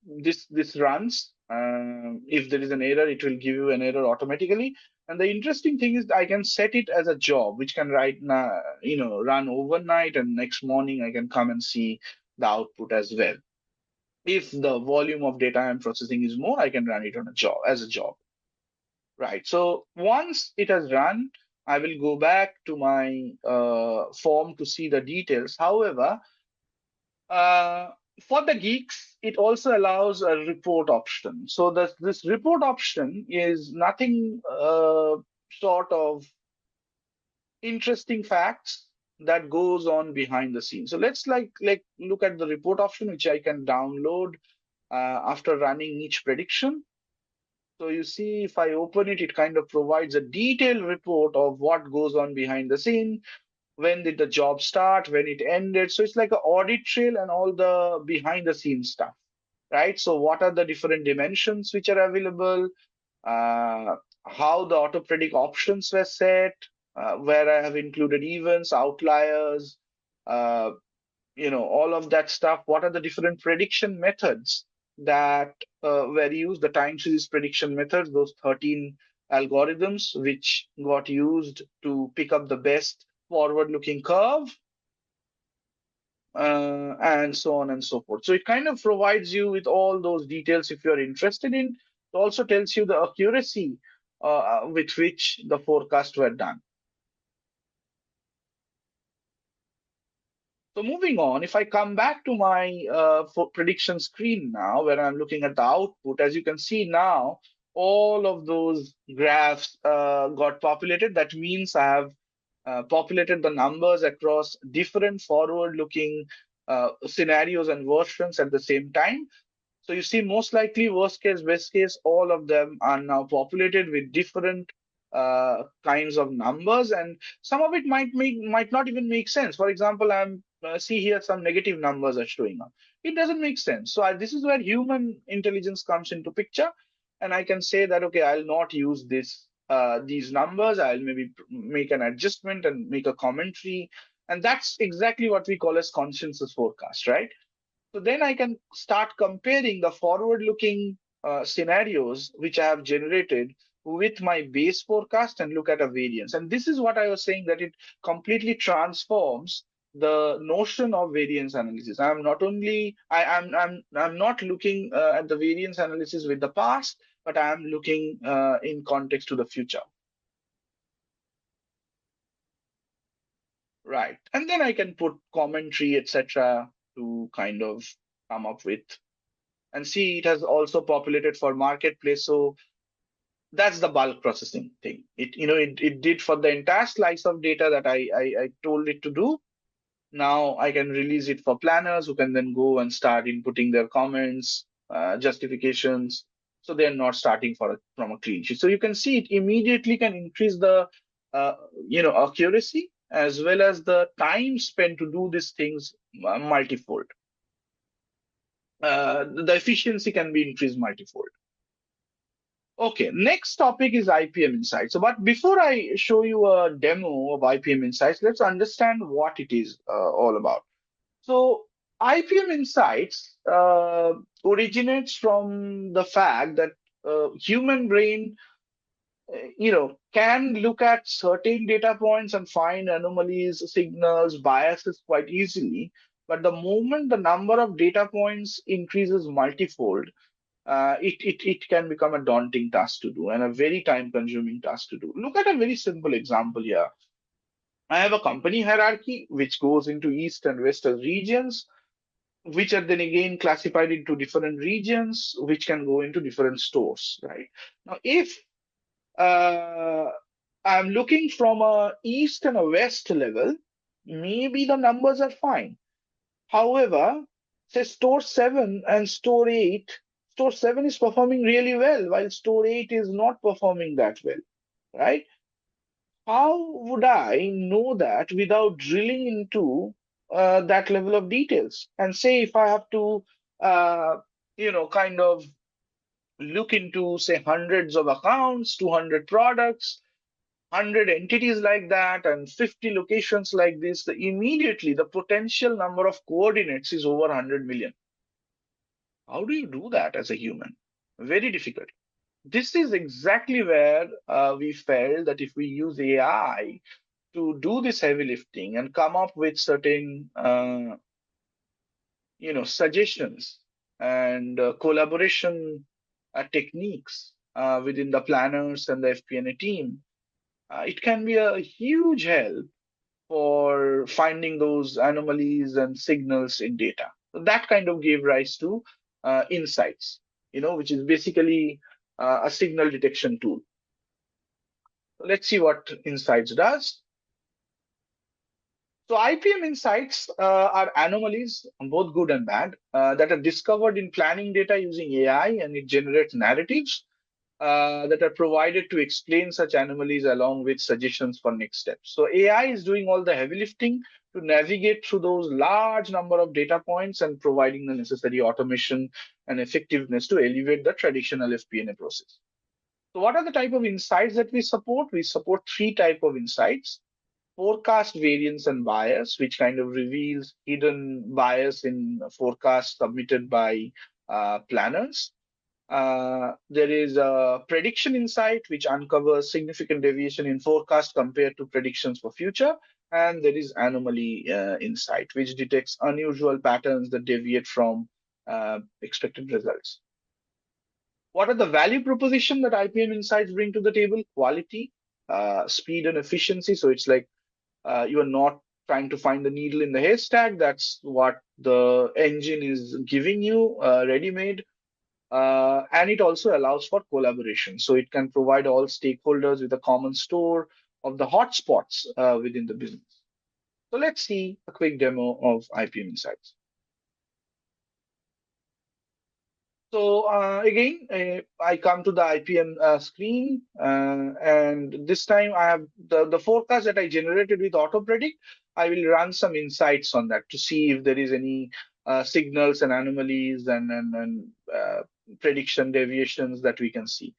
this runs. If there is an error, it will give you an error automatically. And the interesting thing is I can set it as a job, which can run overnight, and next morning I can come and see the output as well. If the volume of data I'm processing is more, I can run it on a job as a job. Right. So once it has run, I will go back to my form to see the details. However, for the geeks, it also allows a report option. So this report option is nothing sort of interesting facts that goes on behind the scenes. So let's look at the report option, which I can download after running each prediction. So you see, if I open it, it kind of provides a detailed report of what goes on behind the scene. When did the job start? When it ended? So it's like an audit trail and all the behind the scenes stuff, right? So what are the different dimensions which are available? How the auto predict options were set, where I have included events, outliers, all of that stuff. What are the different prediction methods that were used, the time series prediction methods, those 13 algorithms which got used to pick up the best forward-looking curve, and so on and so forth. So it kind of provides you with all those details if you're interested in. It also tells you the accuracy with which the forecasts were done. So moving on, if I come back to my prediction screen now, where I'm looking at the output, as you can see now, all of those graphs got populated. That means I have populated the numbers across different forward-looking scenarios and versions at the same time. So you see, most likely, worst case, best case, all of them are now populated with different kinds of numbers, and some of it might not even make sense. For example, I'm see here some negative numbers are showing up. It doesn't make sense. So this is where human intelligence comes into picture, and I can say that okay, I'll not use these numbers. I'll maybe make an adjustment and make a commentary, and that's exactly what we call as consensus forecast, right? So then I can start comparing the forward-looking scenarios which I have generated with my base forecast and look at a variance. And this is what I was saying, that it completely transforms the notion of variance analysis. I'm not only I'm not looking at the variance analysis with the past, but I'm looking in context to the future. Right. And then I can put commentary, etc., to kind of come up with. And see, it has also populated for marketplace. So that's the bulk processing thing. It did for the entire slice of data that I told it to do. Now I can release it for planners who can then go and start inputting their comments, justifications. So they're not starting from a clean sheet. So you can see it immediately can increase the accuracy as well as the time spent to do these things multifold. The efficiency can be increased multifold. Okay, next topic is IPM Insights. So, but before I show you a demo of IPM Insights, let's understand what it is all about. So, IPM Insights originates from the fact that human brain, can look at certain data points and find anomalies, signals, biases quite easily. But the moment the number of data points increases multifold, it can become a daunting task to do and a very time-consuming task to do. Look at a very simple example here. I have a company hierarchy which goes into East and West as regions, which are then again classified into different regions, which can go into different stores, right? Now, if I'm looking from a East and a West level, maybe the numbers are fine. However, say store 7 and store 8, store 7 is performing really well, while store 8 is not performing that well, right? How would I know that without drilling into that level of details? And say if I have to, kind of look into, say, hundreds of accounts, 200 products, 100 entities like that, and 50 locations like this, immediately the potential number of coordinates is over 100 million. How do you do that as a human? Very difficult. This is exactly where we felt that if we use AI to do this heavy lifting and come up with certain, suggestions and collaboration techniques within the planners and the FP&A team, it can be a huge help for finding those anomalies and signals in data. So that kind of gave rise to insights, which is basically a signal detection tool. Let's see what insights does. So IPM insights are anomalies, both good and bad, that are discovered in planning data using AI, and it generates narratives that are provided to explain such anomalies along with suggestions for next steps. So AI is doing all the heavy lifting to navigate through those large number of data points and providing the necessary automation and effectiveness to elevate the traditional FP&A process. So what are the type of insights that we support? We support 3 types of insights. Forecast variance and bias, which kind of reveals hidden bias in forecasts submitted by planners. There is a prediction insight, which uncovers significant deviation in forecast compared to predictions for future. And there is anomaly insight, which detects unusual patterns that deviate from expected results. What are the value proposition that IPM Insights bring to the table? Quality, speed, and efficiency. So it's like you are not trying to find the needle in the haystack. That's what the engine is giving you ready-made. And it also allows for collaboration. So it can provide all stakeholders with a common store of the hotspots within the business. So let's see a quick demo of IPM Insights. So again, I come to the IPM screen, and this time I have the forecast that I generated with AutoPredict. I will run some insights on that to see if there is any signals and anomalies and prediction deviations that we can see.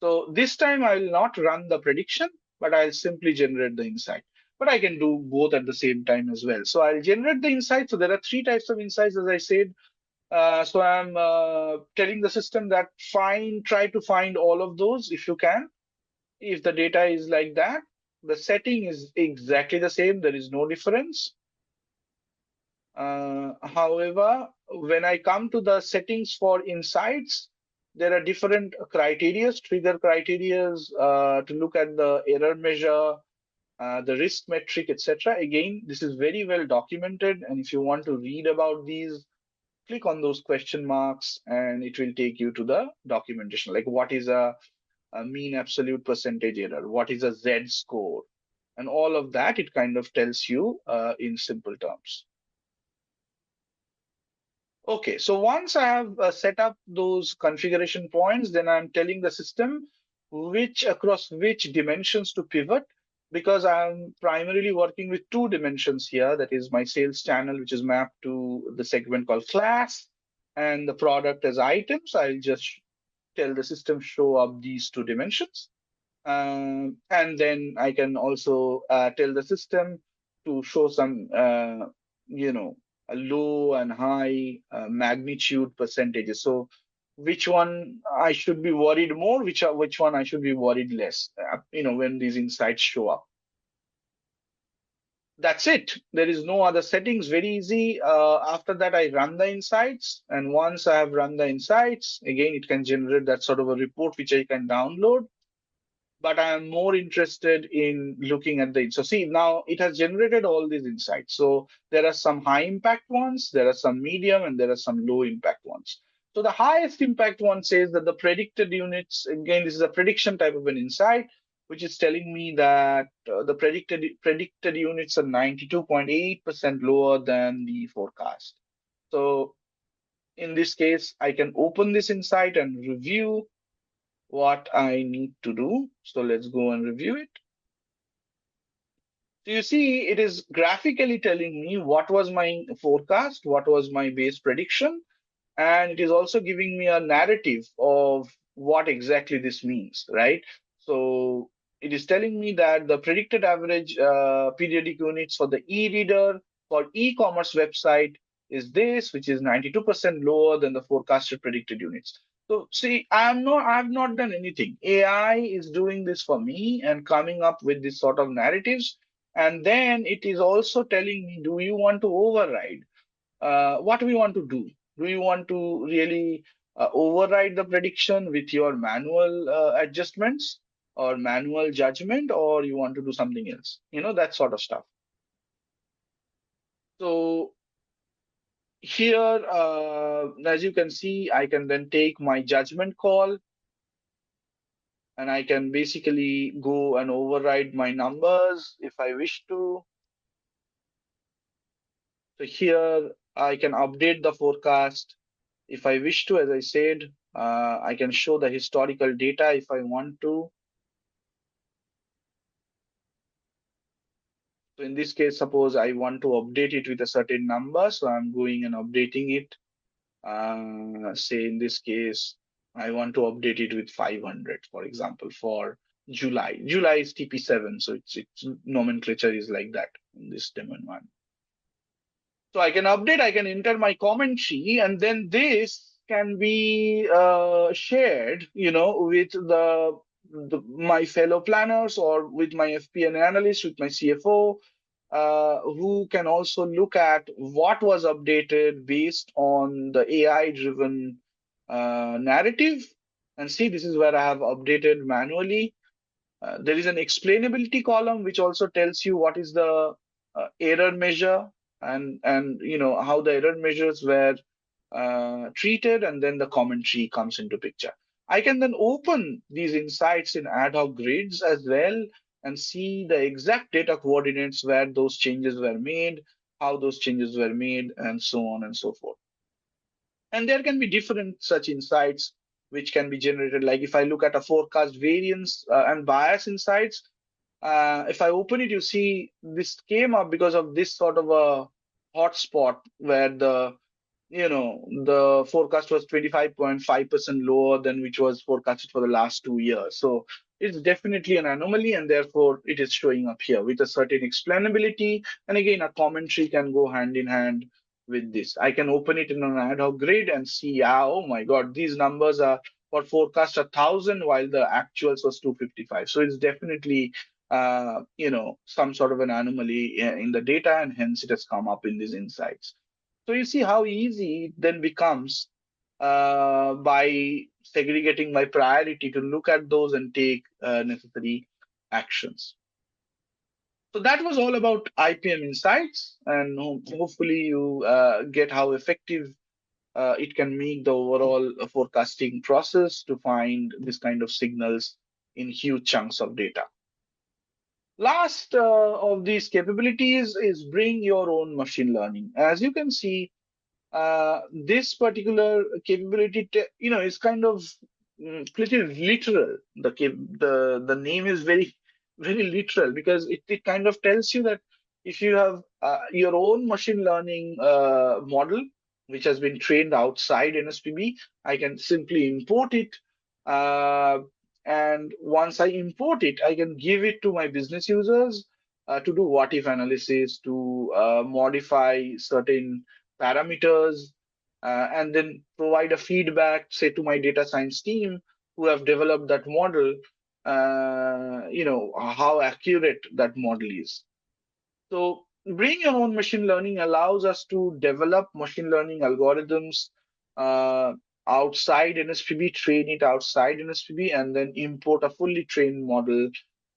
So this time I will not run the prediction, but I'll simply generate the insight. But I can do both at the same time as well. So I'll generate the insight. So there are three types of insights, as I said. So I'm telling the system that try to find all of those if you can. If the data is like that, the setting is exactly the same. There is no difference. However, when I come to the settings for insights, there are different criteria, trigger criteria to look at the error measure, the risk metric, etc. Again, this is very well documented. And if you want to read about these, click on those question marks and it will take you to the documentation, like what is a mean absolute percentage error, what is a Z score, and all of that it kind of tells you in simple terms. Okay, so once I have set up those configuration points, then I'm telling the system across which dimensions to pivot, because I'm primarily working with two dimensions here. That is my sales channel, which is mapped to the segment called class, and the product as items. I'll just tell the system show up these two dimensions. And then I can also tell the system to show some, a low and high magnitude percentages. So which one I should be worried more, which one I should be worried less, when these insights show up. That's it. There is no other settings, very easy. After that, I run the insights. And once I have run the insights, again, it can generate that sort of a report, which I can download. But I am more interested in looking at so see, now it has generated all these insights. So there are some high impact ones, there are some medium, and there are some low impact ones. So the highest impact one says that the predicted units, again, this is a prediction type of an insight, which is telling me that the predicted units are 92.8% lower than the forecast. So in this case, I can open this insight and review what I need to do. So let's go and review it. So you see, it is graphically telling me what was my forecast, what was my base prediction, and it is also giving me a narrative of what exactly this means, right? So it is telling me that the predicted average periodic units for the e-reader for e-commerce website is this, which is 92% lower than the forecasted predicted units. So see, I've not done anything. AI is doing this for me and coming up with this sort of narratives. And then it is also telling me, do you want to override? What do we want to do? Do you want to really override the prediction with your manual adjustments or manual judgment, or you want to do something else? That sort of stuff. So here, as you can see, I can then take my judgment call and I can basically go and override my numbers if I wish to. So here I can update the forecast if I wish to. As I said, I can show the historical data if I want to. So in this case, suppose I want to update it with a certain number. So I'm going and updating it. Say in this case, I want to update it with 500, for example, for July. July is TP7, so its nomenclature is like that in this demo environment. So I can update, I can enter my commentary, and then this can be shared, with my fellow planners or with my FP&A analyst, with my CFO, who can also look at what was updated based on the AI-driven narrative, and see this is where I have updated manually. There is an explainability column which also tells you what is the error measure, and how the error measures were treated, and then the commentary comes into picture. I can then open these insights in ad hoc grids as well and see the exact data coordinates where those changes were made, how those changes were made, and so on and so forth. And there can be different such insights which can be generated. Like if I look at a forecast variance and bias insights, if I open it, you see this came up because of this sort of a hotspot where the forecast was 25.5% lower than which was forecasted for the last 2 years. So it's definitely an anomaly, and therefore it is showing up here with a certain explainability. And again, a commentary can go hand in hand with this. I can open it in an ad hoc grid and see, oh my God, these numbers are for forecast 1,000 while the actuals was 255. So it's definitely some sort of an anomaly in the data, and hence it has come up in these insights. So you see how easy it then becomes by segregating my priority to look at those and take necessary actions. So that was all about IPM Insights, and hopefully you get how effective it can make the overall forecasting process to find this kind of signals in huge chunks of data. Last of these capabilities is bring your own machine learning. As you can see, this particular capability, is kind of pretty literal. The name is very, very literal because it kind of tells you that if you have your own machine learning model, which has been trained outside NSPB, I can simply import it. And once I import it, I can give it to my business users to do what if analysis, to modify certain parameters, and then provide a feedback, say, to my data science team who have developed that model, how accurate that model is. So bring your own machine learning allows us to develop machine learning algorithms outside NSPB, train it outside NSPB, and then import a fully trained model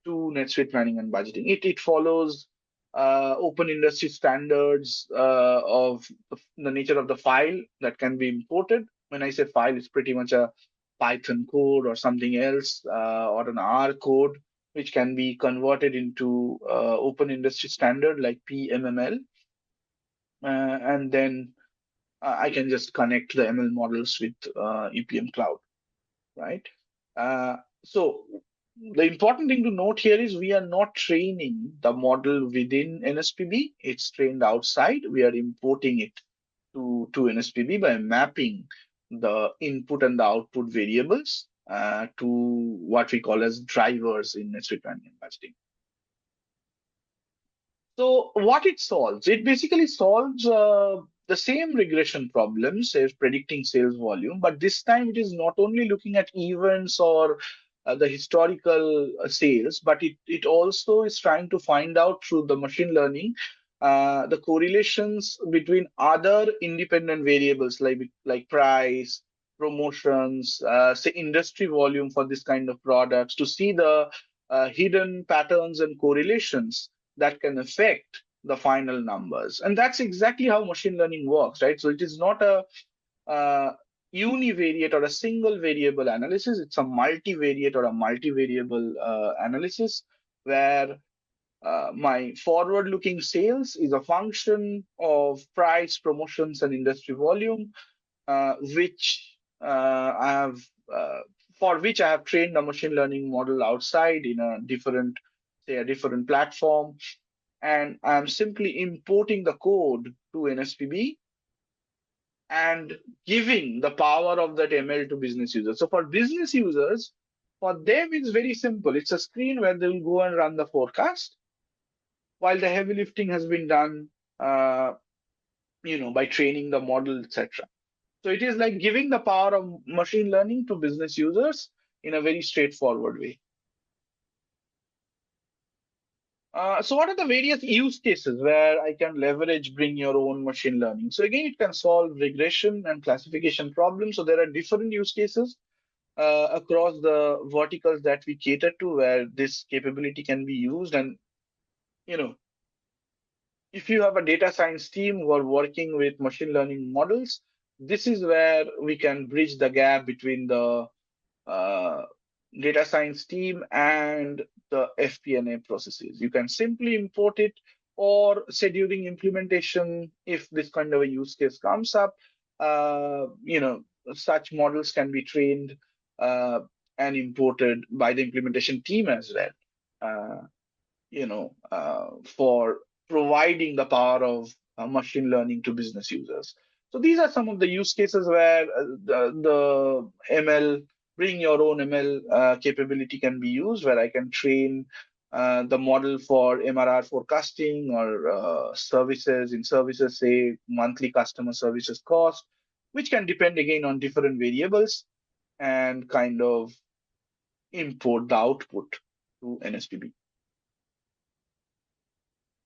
to NetSuite Planning and Budgeting. It follows open industry standards of the nature of the file that can be imported. When I say file, it's pretty much a Python code or something else, or an R code, which can be converted into open industry standard like PMML. And then I can just connect the ML models with EPM Cloud, right? So the important thing to note here is we are not training the model within NSPB. It's trained outside. We are importing it to NSPB by mapping the input and the output variables to what we call as drivers in NetSuite Planning and Budgeting. So what it solves? It basically solves the same regression problems as predicting sales volume, but this time it is not only looking at events or the historical sales, but it also is trying to find out through the machine learning the correlations between other independent variables like price, promotions, say industry volume for this kind of products, to see the hidden patterns and correlations that can affect the final numbers. And that's exactly how machine learning works, right? So it is not a univariate or a single variable analysis. It's a multivariate or a multivariable analysis where my forward-looking sales is a function of price, promotions, and industry volume, which I have for which I have trained a machine learning model outside in a different platform, and I'm simply importing the code to NSPB and giving the power of that ML to business users. So for business users, for them, it's very simple. It's a screen where they will go and run the forecast, while the heavy lifting has been done, by training the model, etc. So it is like giving the power of machine learning to business users in a very straightforward way. So what are the various use cases where I can leverage bring your own machine learning? So again, it can solve regression and classification problems. So there are different use cases across the verticals that we cater to where this capability can be used. And, you know, if you have a data science team who are working with machine learning models, this is where we can bridge the gap between the uh, data science team and the FP&A processes. You can simply import it, or say during implementation, if this kind of a use case comes up, such models can be trained uh, and imported by the implementation team as well. Uh, for providing the power of machine learning to business users. So these are some of the use cases where the ML, bring your own ML capability can be used, where I can train the model for MRR forecasting or services, in services, say monthly customer services cost, which can depend again on different variables, and kind of import the output to NSPB.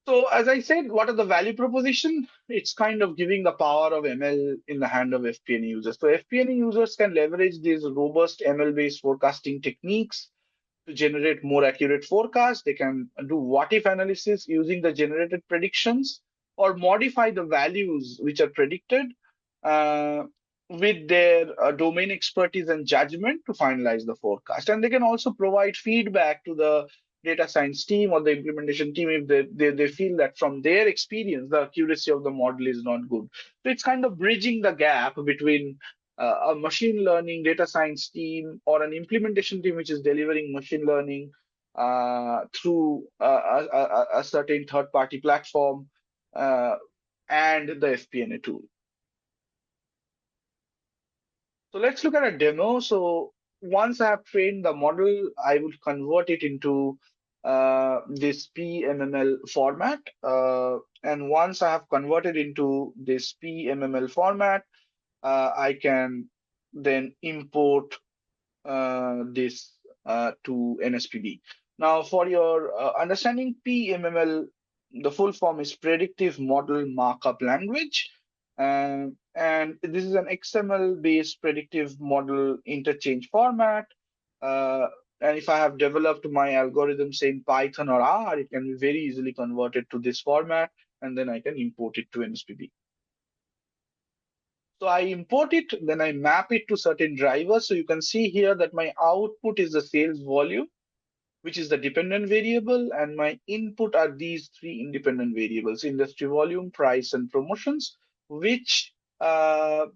So as I said, what are the value proposition? It's kind of giving the power of ML in the hand of FP&A users. So FP&A users can leverage these robust ML-based forecasting techniques to generate more accurate forecasts. They can do what-if analysis using the generated predictions, or modify the values which are predicted uh, with their domain expertise and judgment to finalize the forecast. And they can also provide feedback to the data science team or the implementation team if they feel that from their experience, the accuracy of the model is not good. So it's kind of bridging the gap between a machine learning data science team or an implementation team which is delivering machine learning through a certain third-party platform uh, and the FP&A tool. So let's look at a demo. So once I have trained the model, I will convert it into this PMML format. And once I have converted into this PMML format, I can then import this to NSPB. Now, for your understanding, PMML, the full form is Predictive Model Markup Language. And this is an XML-based predictive model interchange format. Uh, and if I have developed my algorithm, say in Python or R, it can be very easily converted to this format, and then I can import it to NSPB. So I import it, then I map it to certain drivers. So you can see here that my output is the sales volume, which is the dependent variable, and my input are these three independent variables: industry volume, price, and promotions, which the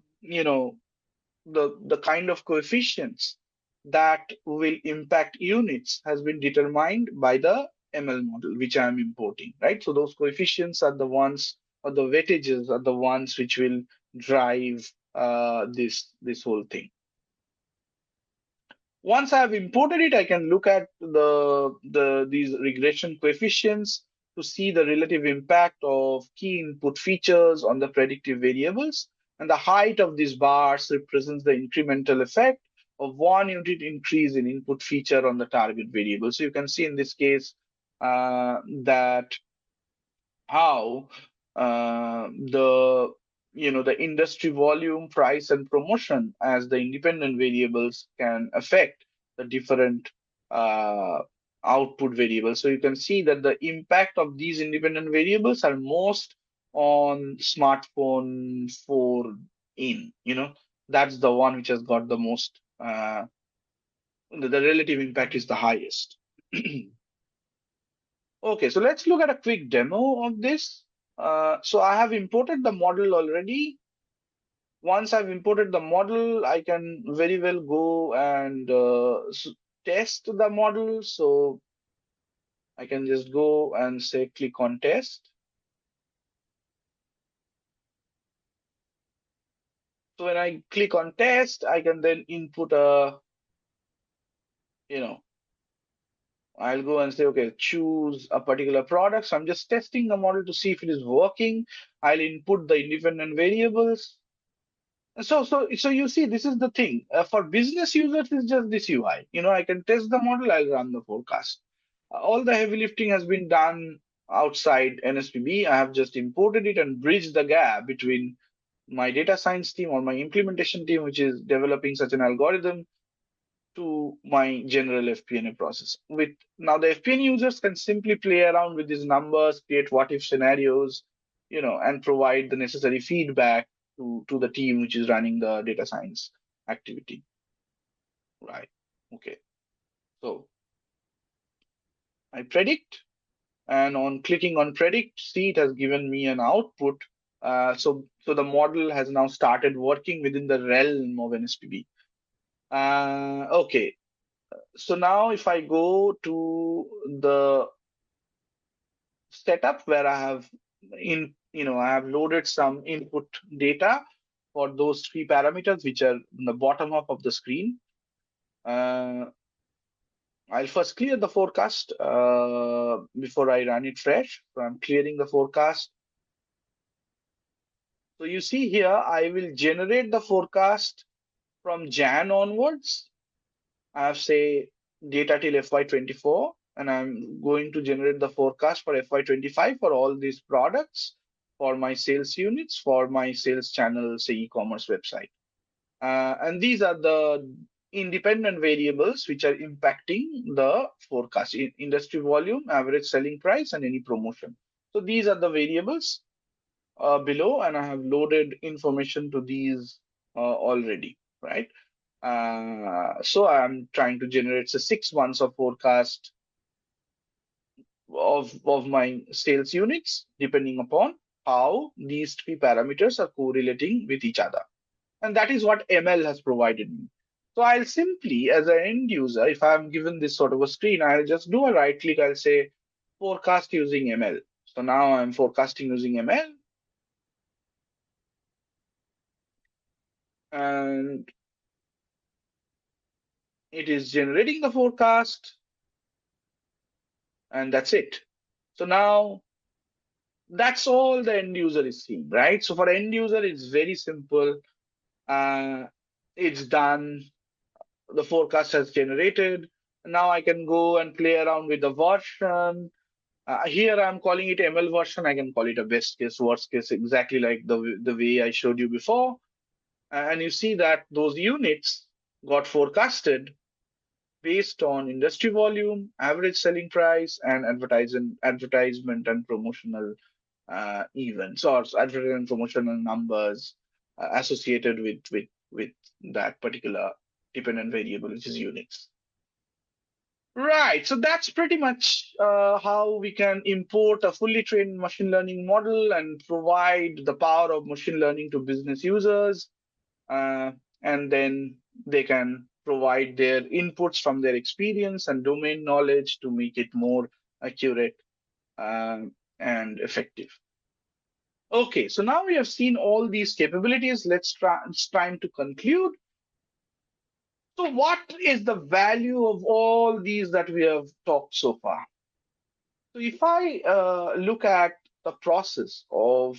kind of coefficients that will impact units has been determined by the ML model, which I am importing, right? So those coefficients are the ones, or the weightages are the ones which will drive this whole thing. Once I have imported it, I can look at these regression coefficients to see the relative impact of key input features on the predictive variables. And the height of these bars represents the incremental effect of 1 unit increase in input feature on the target variable. So you can see in this case that how the industry volume, price, and promotion as the independent variables can affect the different uh, output variables. So you can see that the impact of these independent variables are most on smartphone 4 in. That's the one which has got the most. The relative impact is the highest. Okay, so let's look at a quick demo of this. So I have imported the model already. Once I've imported the model, I can very well go and test the model. So I can just go and say click on test. So when I click on test, I can then input I'll go and say, okay, choose a particular product. So I'm just testing the model to see if it is working. I'll input the independent variables. So you see, this is the thing. For business users, it's just this UI. I can test the model, I'll run the forecast. All the heavy lifting has been done outside NSPB. I have just imported it and bridged the gap between my data science team or my implementation team, which is developing such an algorithm, to my general FP&A process. With now the FP&A users can simply play around with these numbers, create what if scenarios, and provide the necessary feedback to the team which is running the data science activity. Right. Okay. So I predict, and on clicking on predict, see it has given me an output. So the model has now started working within the realm of NSPB. Okay. So now if I go to the setup where I have loaded some input data for those three parameters, which are in the bottom half of the screen. I'll first clear the forecast before I run it fresh. So I'm clearing the forecast. So you see here, I will generate the forecast from Jan onwards. I have say data till FY24, and I'm going to generate the forecast for FY25 for all these products, for my sales units, for my sales channel, say e-commerce website. And these are the independent variables which are impacting the forecast: industry volume, average selling price, and any promotion. So these are the variables below, and I have loaded information to these already, right? So I'm trying to generate 6 months of forecast of my sales units, depending upon how these three parameters are correlating with each other. And that is what ML has provided me. So I'll simply, as an end user, if I'm given this sort of a screen, I'll just do a right click. I'll say forecast using ML. So now I'm forecasting using ML. And it is generating the forecast. And that's it. So now that's all the end user is seeing, right? So for end user, it's very simple. It's done. The forecast has generated. Now I can go and play around with the version. Here I'm calling it ML version. I can call it a best case, worst case, exactly like the way I showed you before. And you see that those units got forecasted based on industry volume, average selling price, and advertisement and promotional events, or advertisement and promotional numbers associated with that particular dependent variable, which is units. Right. So that's pretty much how we can import a fully trained machine learning model and provide the power of machine learning to business users. And then they can provide their inputs from their experience and domain knowledge to make it more accurate and effective. Okay, so now we have seen all these capabilities. It's time to conclude. So what is the value of all these that we have talked so far? So if I look at the process of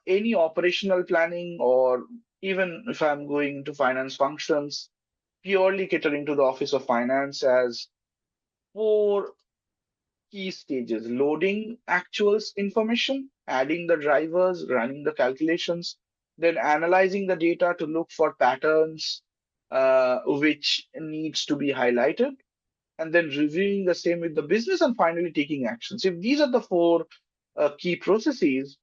any operational planning, or even if I'm going to finance functions, purely catering to the Office of Finance, as 4 key stages: loading actuals information, adding the drivers, running the calculations, then analyzing the data to look for patterns which needs to be highlighted, and then reviewing the same with the business, and finally taking actions. If these are the 4 key processes,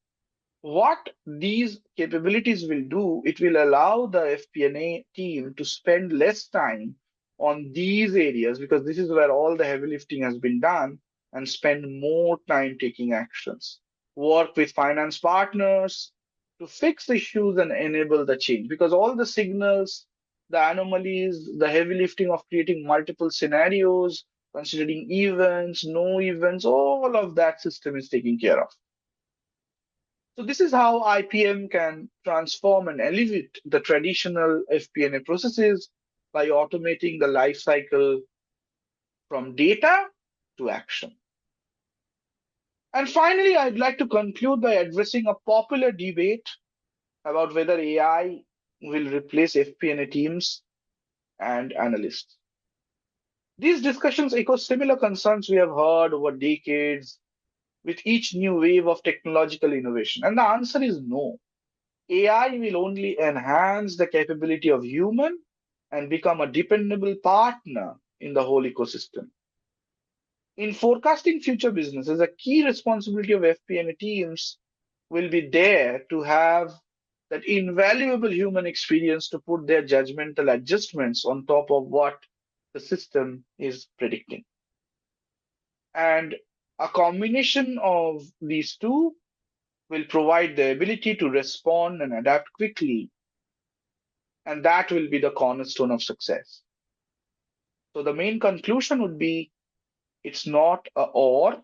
what these capabilities will do, it will allow the FP&A team to spend less time on these areas, because this is where all the heavy lifting has been done, and spend more time taking actions. Work with finance partners to fix issues and enable the change, because all the signals, the anomalies, the heavy lifting of creating multiple scenarios, considering events, no events, all of that system is taken care of. So this is how IPM can transform and elevate the traditional FP&A processes by automating the life cycle from data to action. And finally, I'd like to conclude by addressing a popular debate about whether AI will replace FP&A teams and analysts. These discussions echo similar concerns we have heard over decades with each new wave of technological innovation. And the answer is no. AI will only enhance the capability of human and become a dependable partner in the whole ecosystem. In forecasting future businesses, a key responsibility of FP&A teams will be there to have that invaluable human experience to put their judgmental adjustments on top of what the system is predicting. And a combination of these two will provide the ability to respond and adapt quickly. And that will be the cornerstone of success. So the main conclusion would be it's not a or,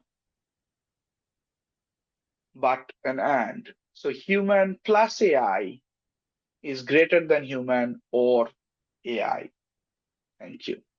but an and. So human plus AI is greater than human or AI. Thank you.